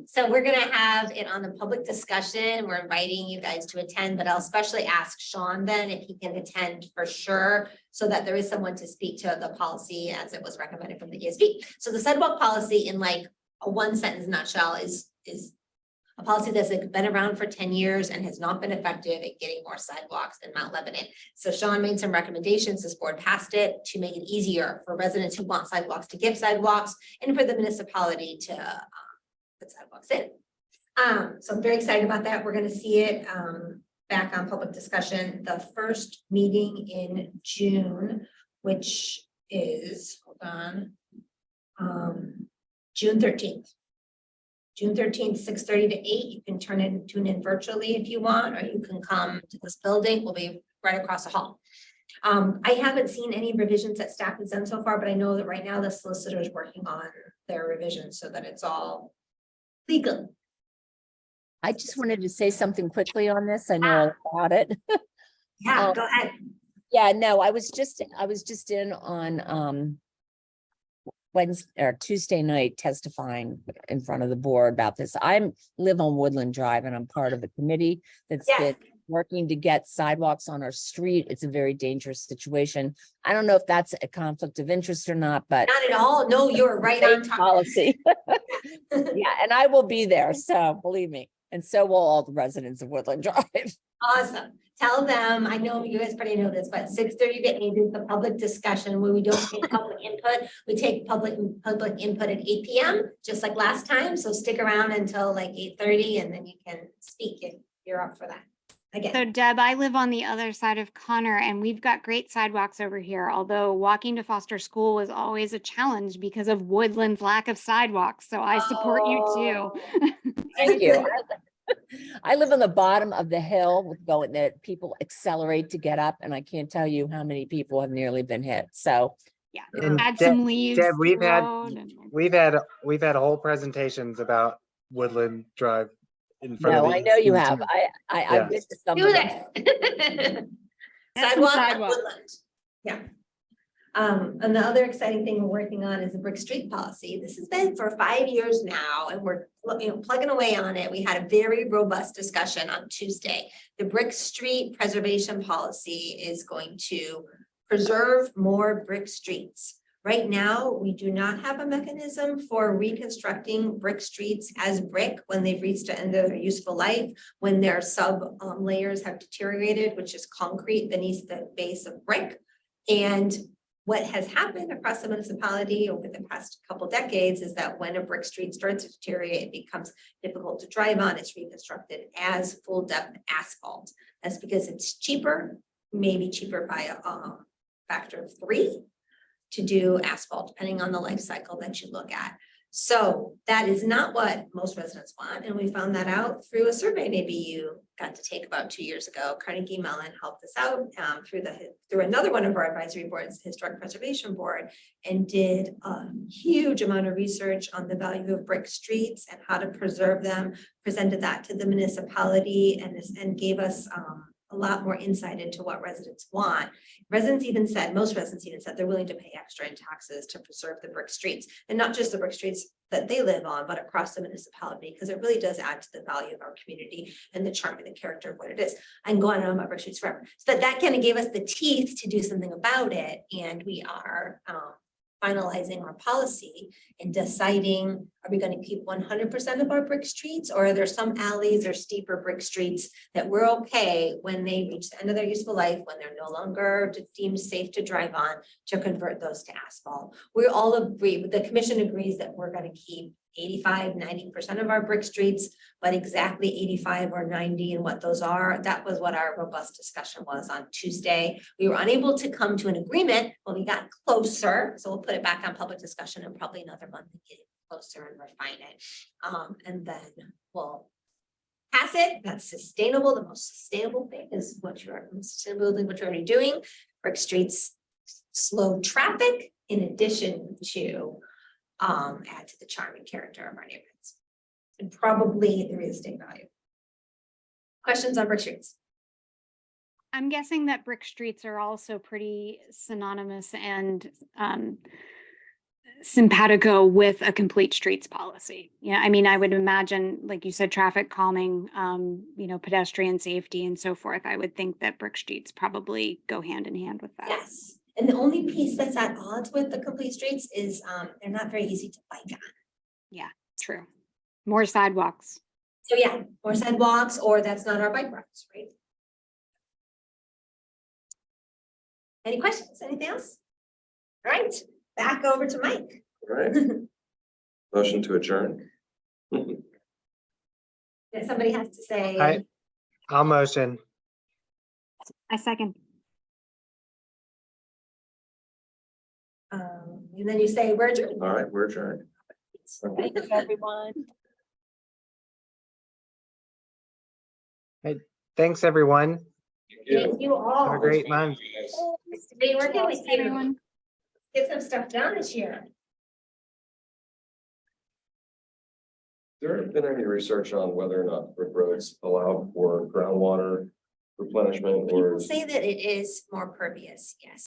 So we're gonna have it on the public discussion. We're inviting you guys to attend, but I'll especially ask Sean then if he can attend for sure, so that there is someone to speak to the policy as it was recommended from the ESB. So the sidewalk policy in like a 1-sentence nutshell is a policy that's like been around for 10 years and has not been effective at getting more sidewalks in Mount Lebanon. So Sean made some recommendations. This board passed it to make it easier for residents who want sidewalks to give sidewalks and for the municipality to put sidewalks in. So I'm very excited about that. We're going to see it back on public discussion. The first meeting in June, which is, hold on, June 13th. June 13th, 6:30 to 8. You can tune in virtually if you want, or you can come to this building. We'll be right across the hall. I haven't seen any revisions that staff has done so far, but I know that right now the solicitor is working on their revisions so that it's all legal. I just wanted to say something quickly on this. I know all about it. Yeah, go ahead. Yeah, no, I was just in on Wednesday or Tuesday night testifying in front of the board about this. Live on Woodland Drive and I'm part of a committee that's Yes. been working to get sidewalks on our street. It's a very dangerous situation. I don't know if that's a conflict of interest or not, but Not at all. No, you're right on top. policy. Yeah, and I will be there, so believe me. And so will all the residents of Woodland Drive. Awesome. Tell them, I know you guys probably know this, but 6:30 to 8 is the public discussion where we don't take public input. We take public input at 8 PM, just like last time. So stick around until like 8:30 and then you can speak if you're up for that. So Again, Deb, I live on the other side of Connor and we've got great sidewalks over here, although walking to Foster School was always a challenge because of Woodland's lack of sidewalks. So I support you too. Thank you. I live on the bottom of the hill with going that people accelerate to get up and I can't tell you how many people have nearly been hit. So Yeah, And add Deb- some leaves. Deb, to we've the had- road and- We've had whole presentations about Woodland Drive in front of No, the. I know you have. EDC. I've Yeah. been to some Do of them. this. Get some Sidewalk on sidewalk. Woodland. Yeah. And the other exciting thing we're working on is the Brick Street policy. This has been for 5 years now, and we're plugging away on it. We had a very robust discussion on Tuesday. The Brick Street preservation policy is going to preserve more brick streets. Right now, we do not have a mechanism for reconstructing brick streets as brick when they've reached the end of their useful life, when their layers have deteriorated, which is concrete beneath the base of brick. And what has happened across the municipality over the past couple decades is that when a brick street starts to deteriorate, it becomes difficult to drive on. It's reconstructed as full depth asphalt. That's because it's cheaper, maybe cheaper by a factor of 3 to do asphalt, depending on the life cycle that you look at. So that is not what most residents want. And we found that out through a survey maybe you got to take about 2 years ago. Carnegie Mellon helped us out through another one of our advisory boards, Historic Preservation Board, and did a huge amount of research on the value of brick streets and how to preserve them, presented that to the municipality and gave us a lot more insight into what residents want. Most residents even said they're willing to pay extra in taxes to preserve the brick streets, and not just the brick streets that they live on, but across the municipality, because it really does add to the value of our community and the charm and the character of what it is. I'm going on about brick streets forever. So that kind of gave us the teeth to do something about it, and we are finalizing our policy and deciding, are we going to keep 100% of our brick streets, or are there some alleys or steeper brick streets that we're okay when they reach the end of their useful life, when they're no longer deemed safe to drive on, to convert those to asphalt? We all agree, the commission agrees that we're going to keep 85–90% of our brick streets, but exactly 85 or 90 and what those are, that was what our robust discussion was on Tuesday. We were unable to come to an agreement, but we got closer. So we'll put it back on public discussion in probably another month and get it closer and refine it. And then we'll pass it. That's sustainable. The most sustainable thing is what you're already doing. Brick streets slow traffic in addition to add to the charm and character of our neighborhoods. And probably the real estate value. Questions on brick streets? I'm guessing that brick streets are also pretty synonymous and simpatico with a complete streets policy. Yeah, I mean, I would imagine, like you said, traffic calming, pedestrian safety and so forth. I would think that brick streets probably go hand in hand with that. Yes. And the only piece that's at odds with the complete streets is they're not very easy to bike on. Yeah, true. More sidewalks. So yeah, more sidewalks, or that's not our bike routes, right? Any questions? Anything else? All right, back over to Mike. All right. Motion to adjourn. If somebody has to say. I'll motion. I second. And then you say we're adjourned. All right, we're adjourned. Thank you, everyone. Thanks, everyone. Thank you all. Have a great month. Nice to be working with you. Everyone. Get some stuff done this year. There been any research on whether or not brick roads allow for groundwater replenishment or? People say that it is more pervious, yes.